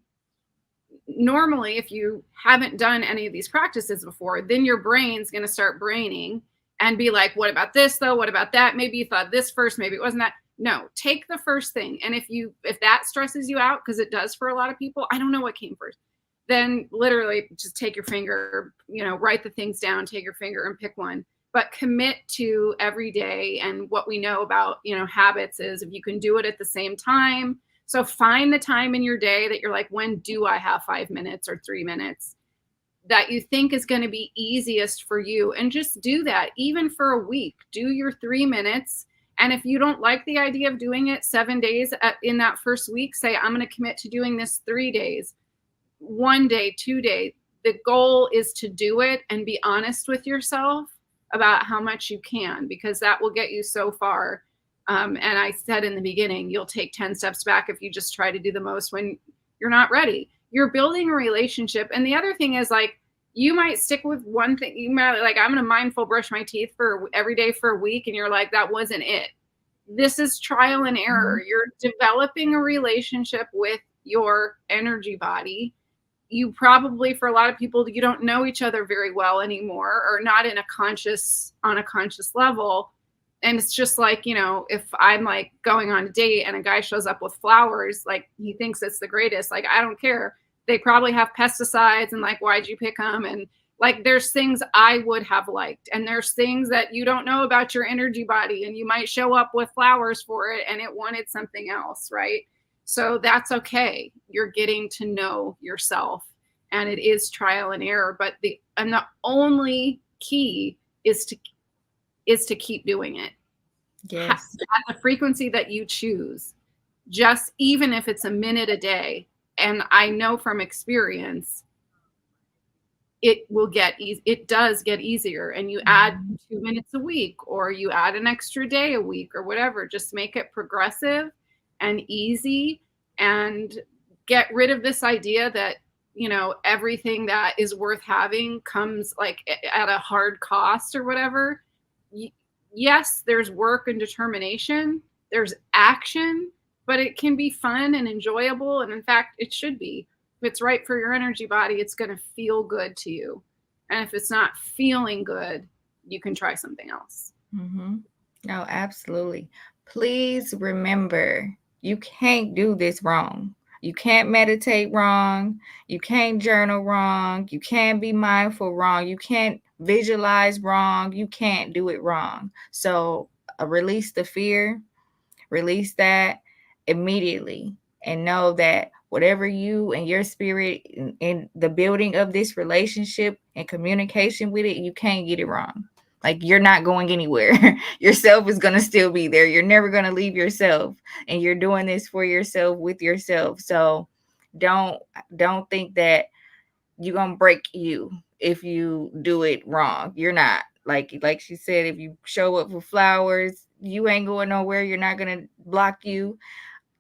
Normally, if you haven't done any of these practices before, then your brain's going to start braining and be like, what about this though? What about that? Maybe you thought this first, maybe it wasn't that. No, take the first thing. And if that stresses you out, because it does for a lot of people, I don't know what came first. Then literally just take your finger, write the things down, take your finger and pick one. But commit to every day. And what we know about, habits is if you can do it at the same time. So find the time in your day that you're like, when do I have 5 minutes or 3 minutes that you think is going to be easiest for you? And just do that, even for a week. Do your 3 minutes. And if you don't like the idea of doing it 7 days in that first week, say, I'm going to commit to doing this 3 days, 1 day, 2 days. The goal is to do it and be honest with yourself about how much you can, because that will get you so far. And I said in the beginning, you'll take 10 steps back if you just try to do the most when you're not ready. You're building a relationship. And the other thing is, like, you might stick with one thing. You might like, I'm going to mindful brush my teeth for every day for a week. And you're like, that wasn't it. This is trial and error. You're developing a relationship with your energy body. You probably, for a lot of people, you don't know each other very well anymore, or not on a conscious level. And it's just like, if I'm like going on a date and a guy shows up with flowers, like he thinks it's the greatest, like, I don't care. They probably have pesticides, and like, why'd you pick them? And like, there's things I would have liked, and there's things that you don't know about your energy body, and you might show up with flowers for it and it wanted something else, right? So that's okay. You're getting to know yourself, and it is trial and error, but the only key is to keep doing it. Yes. At the frequency that you choose, just even if it's a minute a day. And I know from experience, it does get easier, and you add 2 minutes a week, or you add an extra day a week, or whatever. Just make it progressive and easy, and get rid of this idea that, everything that is worth having comes like at a hard cost or whatever. Yes, there's work and determination, there's action, but it can be fun and enjoyable. And in fact, it should be. If it's right for your energy body, it's going to feel good to you. And if it's not feeling good, you can try something else. Mm-hmm. No, absolutely. Please remember, you can't do this wrong. You can't meditate wrong. You can't journal wrong. You can't be mindful wrong. You can't visualize wrong. You can't do it wrong. So release the fear, release that immediately, and know that whatever you and your spirit in the building of this relationship and communication with it, you can't get it wrong. Like, you're not going anywhere. Yourself is going to still be there. You're never going to leave yourself, and you're doing this for yourself, with yourself. So don't think that you're going to break you if you do it wrong. You're not. Like she said, if you show up with flowers, you ain't going nowhere. You're not going to block you.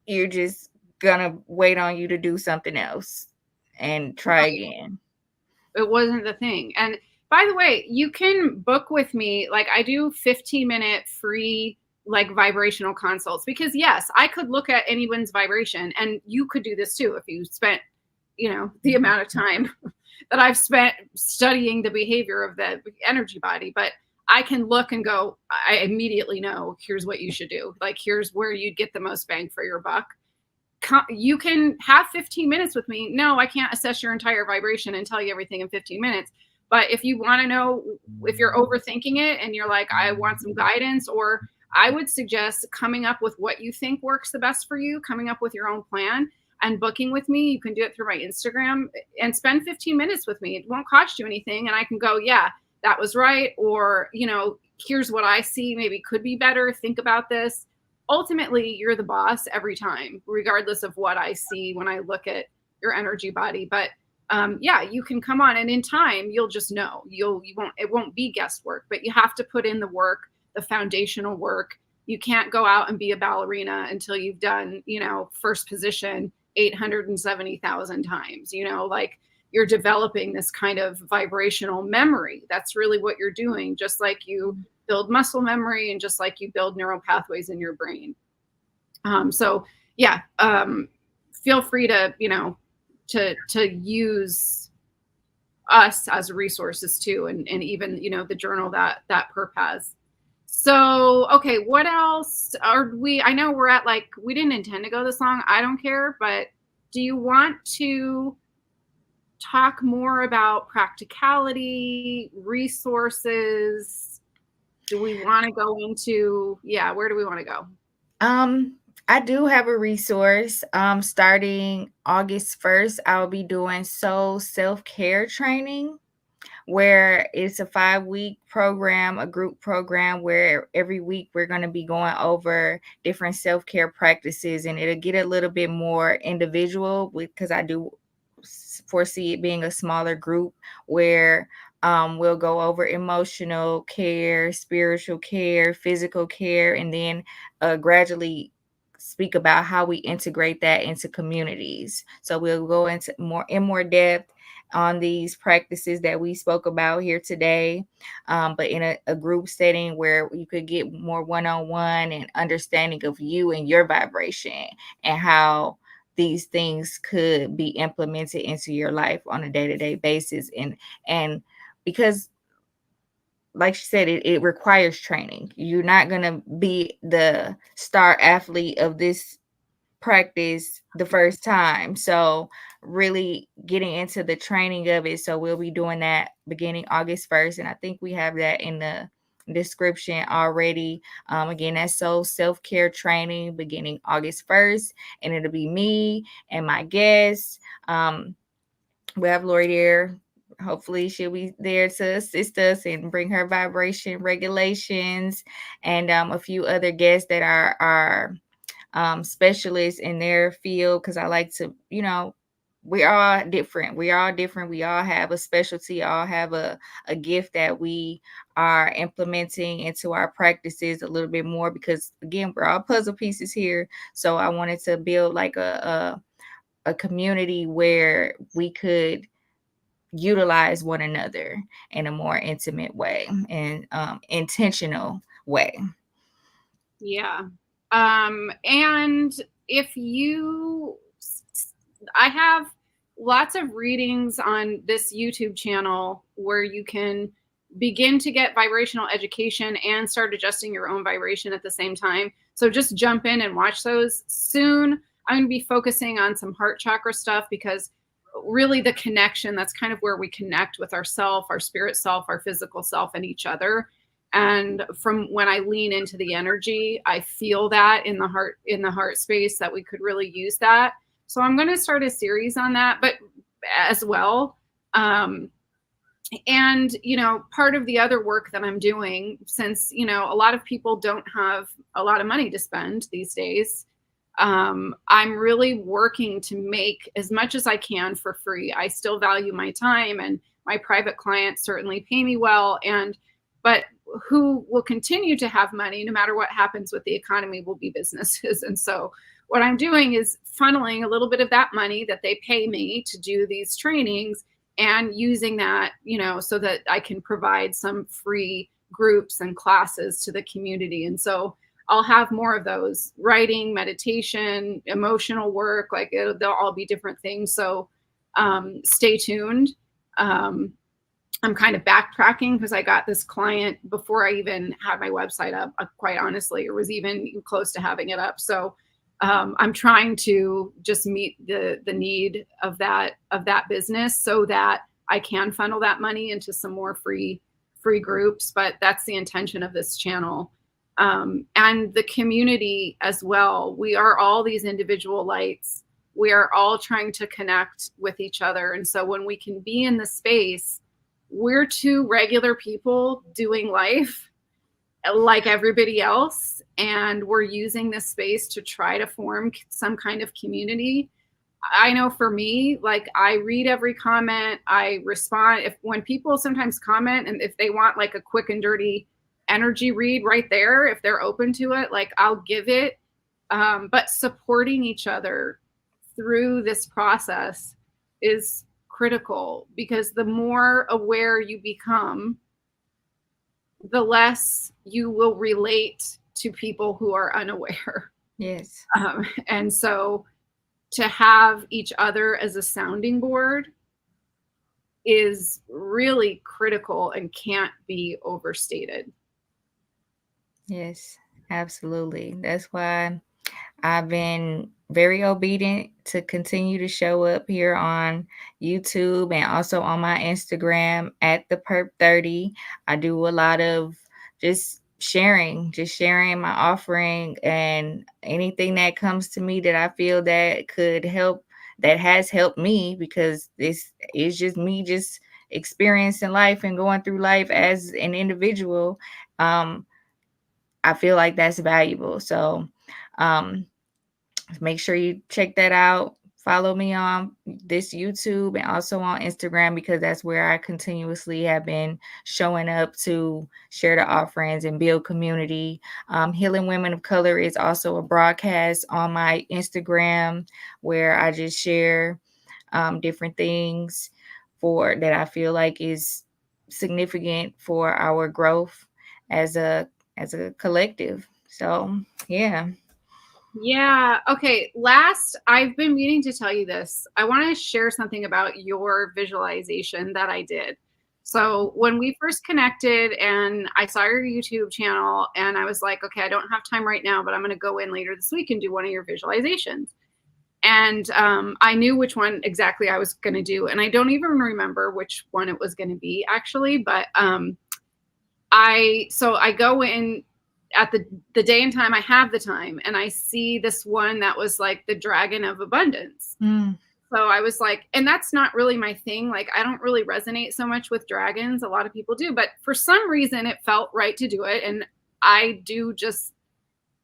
You're just going to wait on you to do something else and try again. It wasn't the thing. And by the way, you can book with me. Like, I do 15-minute free, like, vibrational consults, because yes, I could look at anyone's vibration, and you could do this too if you spent, the amount of time that I've spent studying the behavior of the energy body. But I can look and go, I immediately know, here's what you should do. Like, here's where you'd get the most bang for your buck. You can have 15 minutes with me. No, I can't assess your entire vibration and tell you everything in 15 minutes. But if you want to know, if you're overthinking it and you're like, I want some guidance, or I would suggest coming up with what you think works the best for you, coming up with your own plan and booking with me. You can do it through my Instagram and spend 15 minutes with me. It won't cost you anything. And I can go, yeah, that was right. Or, here's what I see maybe could be better. Think about this. Ultimately, you're the boss every time, regardless of what I see when I look at your energy body. But yeah, you can come on, and in time, you'll just know. It won't be guesswork, but you have to put in the work, the foundational work. You can't go out and be a ballerina until you've done, first position 870,000 times. Like, you're developing this kind of vibrational memory. That's really what you're doing, just like you build muscle memory and just like you build neural pathways in your brain. So yeah, feel free to, to use us as resources too. And even, the journal that Purp has. So, okay, what else are we? I know we're at like, we didn't intend to go this long. I don't care, but do you want to talk more about practicality, resources? Do we want to go into, yeah, where do we want to go? Um, I do have a resource. Starting August 1st, I'll be doing soul self-care training, where it's a 5-week program, a group program where every week we're going to be going over different self-care practices, and it'll get a little bit more individual because I do foresee it being a smaller group where we'll go over emotional care, spiritual care, physical care, and then gradually speak about how we integrate that into communities. So we'll go into more depth on these practices that we spoke about here today, but in a group setting where you could get more one-on-one and understanding of you and your vibration and how these things could be implemented into your life on a day-to-day basis. And because like she said, it requires training. You're not going to be the star athlete of this practice the first time. So really getting into the training of it. So we'll be doing that beginning August 1st. And I think we have that in the description already. Again, that's soul self-care training beginning August 1st. And it'll be me and my guests. We have Lori there. Hopefully she'll be there to assist us and bring her vibration regulations, and a few other guests that are specialists in their field, because I like to, we're all different. We're all different. We all have a specialty, all have a gift that we are implementing into our practices a little bit more, because again, we're all puzzle pieces here. So I wanted to build like a community where we could utilize one another in a more intimate way and intentional way. Yeah. And if you, I have lots of readings on this YouTube channel where you can begin to get vibrational education and start adjusting your own vibration at the same time. So just jump in and watch those. Soon, I'm going to be focusing on some heart chakra stuff, because really the connection, that's kind of where we connect with ourself, our spirit self, our physical self, and each other. And from when I lean into the energy, I feel that in the heart space, that we could really use that. So I'm going to start a series on that, but as well. And, part of the other work that I'm doing, since, a lot of people don't have a lot of money to spend these days, I'm really working to make as much as I can for free. I still value my time, and my private clients certainly pay me well. But who will continue to have money no matter what happens with the economy will be businesses. And so what I'm doing is funneling a little bit of that money that they pay me to do these trainings, and using that, so that I can provide some free groups and classes to the community. And so I'll have more of those: writing, meditation, emotional work, like they'll all be different things. So stay tuned. I'm kind of backtracking because I got this client before I even had my website up, quite honestly, or was even close to having it up. So I'm trying to just meet the need of that business, so that I can funnel that money into some more free groups. But that's the intention of this channel. And the community as well. We are all these individual lights. We are all trying to connect with each other. And so when we can be in the space, we're two regular people doing life like everybody else, and we're using this space to try to form some kind of community. I know for me, like, I read every comment, I respond. When people sometimes comment, and if they want like a quick and dirty energy read right there, if they're open to it, like, I'll give it. But supporting each other through this process is critical, because the more aware you become, the less you will relate to people who are unaware. Yes. And so to have each other as a sounding board is really critical and can't be overstated. Yes, absolutely. That's why I've been very obedient to continue to show up here on YouTube and also on my Instagram at the Purp 30. I do a lot of just sharing my offering and anything that comes to me that I feel that could help, that has helped me, because this is just me just experiencing life and going through life as an individual. Um, I feel like that's valuable. So, um, make sure you check that out. Follow me on this YouTube and also on Instagram, because that's where I continuously have been showing up to share the offerings and build community. Healing Women of Color is also a broadcast on my Instagram where I just share different things for that I feel like is significant for our growth as a collective. So yeah. Yeah. Okay. Last, I've been meaning to tell you this. I want to share something about your visualization that I did. So, when we first connected and I saw your YouTube channel, and I was like, okay, I don't have time right now, but I'm going to go in later this week and do one of your visualizations. And I knew which one exactly I was going to do. And I don't even remember which one it was going to be actually, but I go in at the day and time I have the time, and I see this one that was like the dragon of abundance. Mm. So I was like, and that's not really my thing. Like, I don't really resonate so much with dragons. A lot of people do, but for some reason it felt right to do it. And I do just,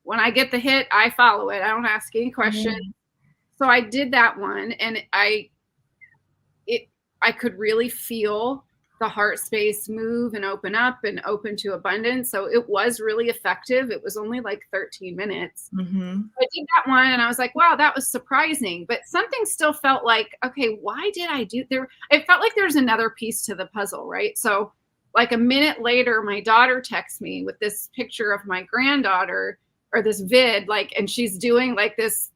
when I get the hit, I follow it. I don't ask any questions. Yeah. So I did that one, and I could really feel the heart space move and open to abundance. So it was really effective. It was only like 13 minutes. Mm-hmm. I did that one and I was like, wow, that was surprising. But something still felt like, okay, why did I do there? It felt like there's another piece to the puzzle, right? So like a minute later, my daughter texts me with this picture of my granddaughter, or this vid, like, and she's doing like this,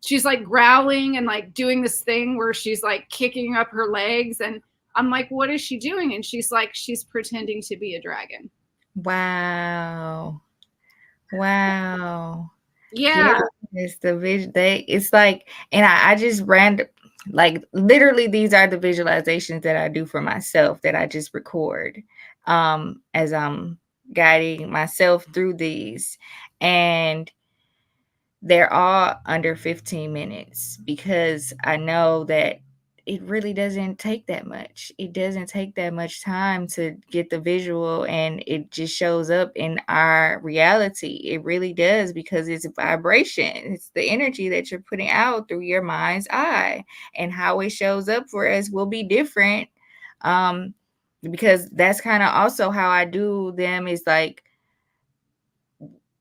she's like growling and like doing this thing where she's like kicking up her legs. And I'm like, what is she doing? And she's like, she's pretending to be a dragon. Wow. Wow. Yeah. Yes, it's like, and I just ran, like, literally these are the visualizations that I do for myself that I just record as I'm guiding myself through these. And they're all under 15 minutes because I know that it really doesn't take that much. It doesn't take that much time to get the visual, and it just shows up in our reality. It really does, because it's vibration. It's the energy that you're putting out through your mind's eye, and how it shows up for us will be different. Um, because that's kind of also how I do them, is like,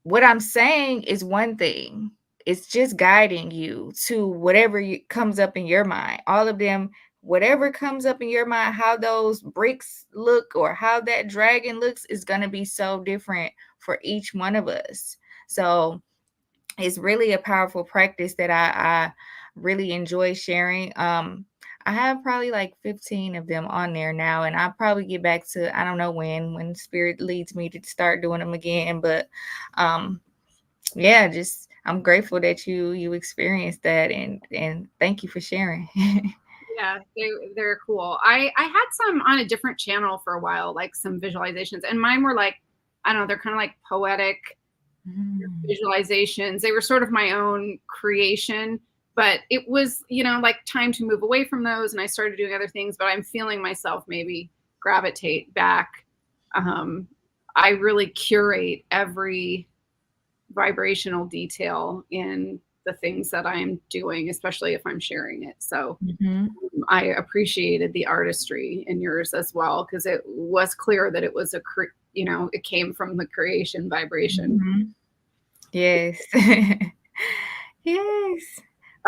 what I'm saying is one thing. It's just guiding you to whatever comes up in your mind. All of them, whatever comes up in your mind, how those bricks look or how that dragon looks is going to be so different for each one of us. So it's really a powerful practice that I really enjoy sharing. I have probably like 15 of them on there now, and I'll probably get back to, I don't know when spirit leads me to start doing them again. But yeah, just I'm grateful that you experienced that, and thank you for sharing. Yeah, they're cool. I had some on a different channel for a while, like some visualizations, and mine were like, I don't know, they're kind of like poetic visualizations. They were sort of my own creation, but it was, like time to move away from those, and I started doing other things. But I'm feeling myself maybe gravitate back. I really curate every vibrational detail in the things that I'm doing, especially if I'm sharing it. So Mm-hmm. I appreciated the artistry in yours as well, because it was clear that it was it came from the creation vibration. Mm-hmm. Yes. Yes.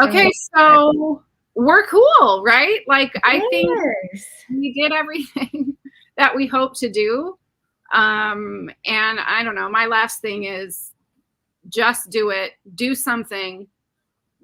Okay, so we're cool, right? Like, I think Yes. we did everything that we hope to do. And I don't know, my last thing is just do it, do something,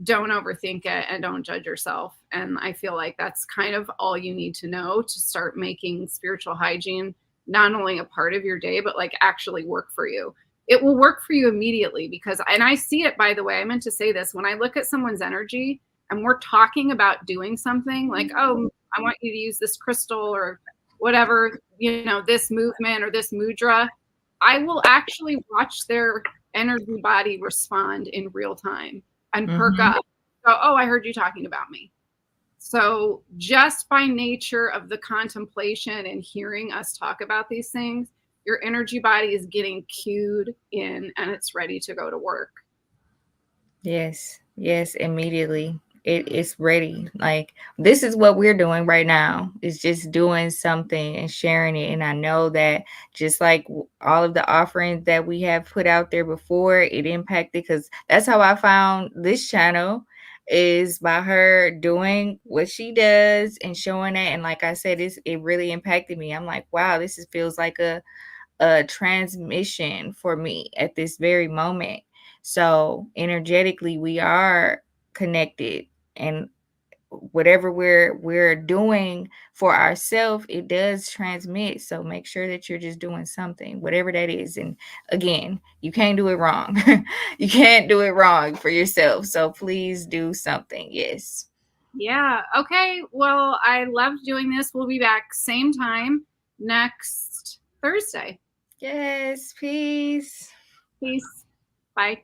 don't overthink it, and don't judge yourself. And I feel like that's kind of all you need to know to start making spiritual hygiene not only a part of your day, but like actually work for you. it will work for you immediately. Because, and I see it, by the way, I meant to say this, when I look at someone's energy and we're talking about doing something like, oh, I want you to use this crystal or whatever, this movement or this mudra, I will actually watch their energy body respond in real time and perk Mm-hmm. up. Go, oh, I heard you talking about me. So just by nature of the contemplation and hearing us talk about these things, your energy body is getting cued in and it's ready to go to work. Yes, yes, immediately. It's ready. Like this is what we're doing right now. Is just doing something and sharing it. And I know that just like all of the offerings that we have put out there before, it impacted because that's how I found this channel is by her doing what she does and showing it. And like I said, it really impacted me. I'm like, wow, feels like a transmission for me at this very moment. So energetically, we are connected, and whatever we're doing for ourselves, it does transmit. So make sure that you're just doing something, whatever that is. And again, you can't do it wrong. You can't do it wrong for yourself. So please do something. Yes. Yeah. Okay. Well, I loved doing this. We'll be back same time next Thursday. Yes. Peace. Peace. Bye.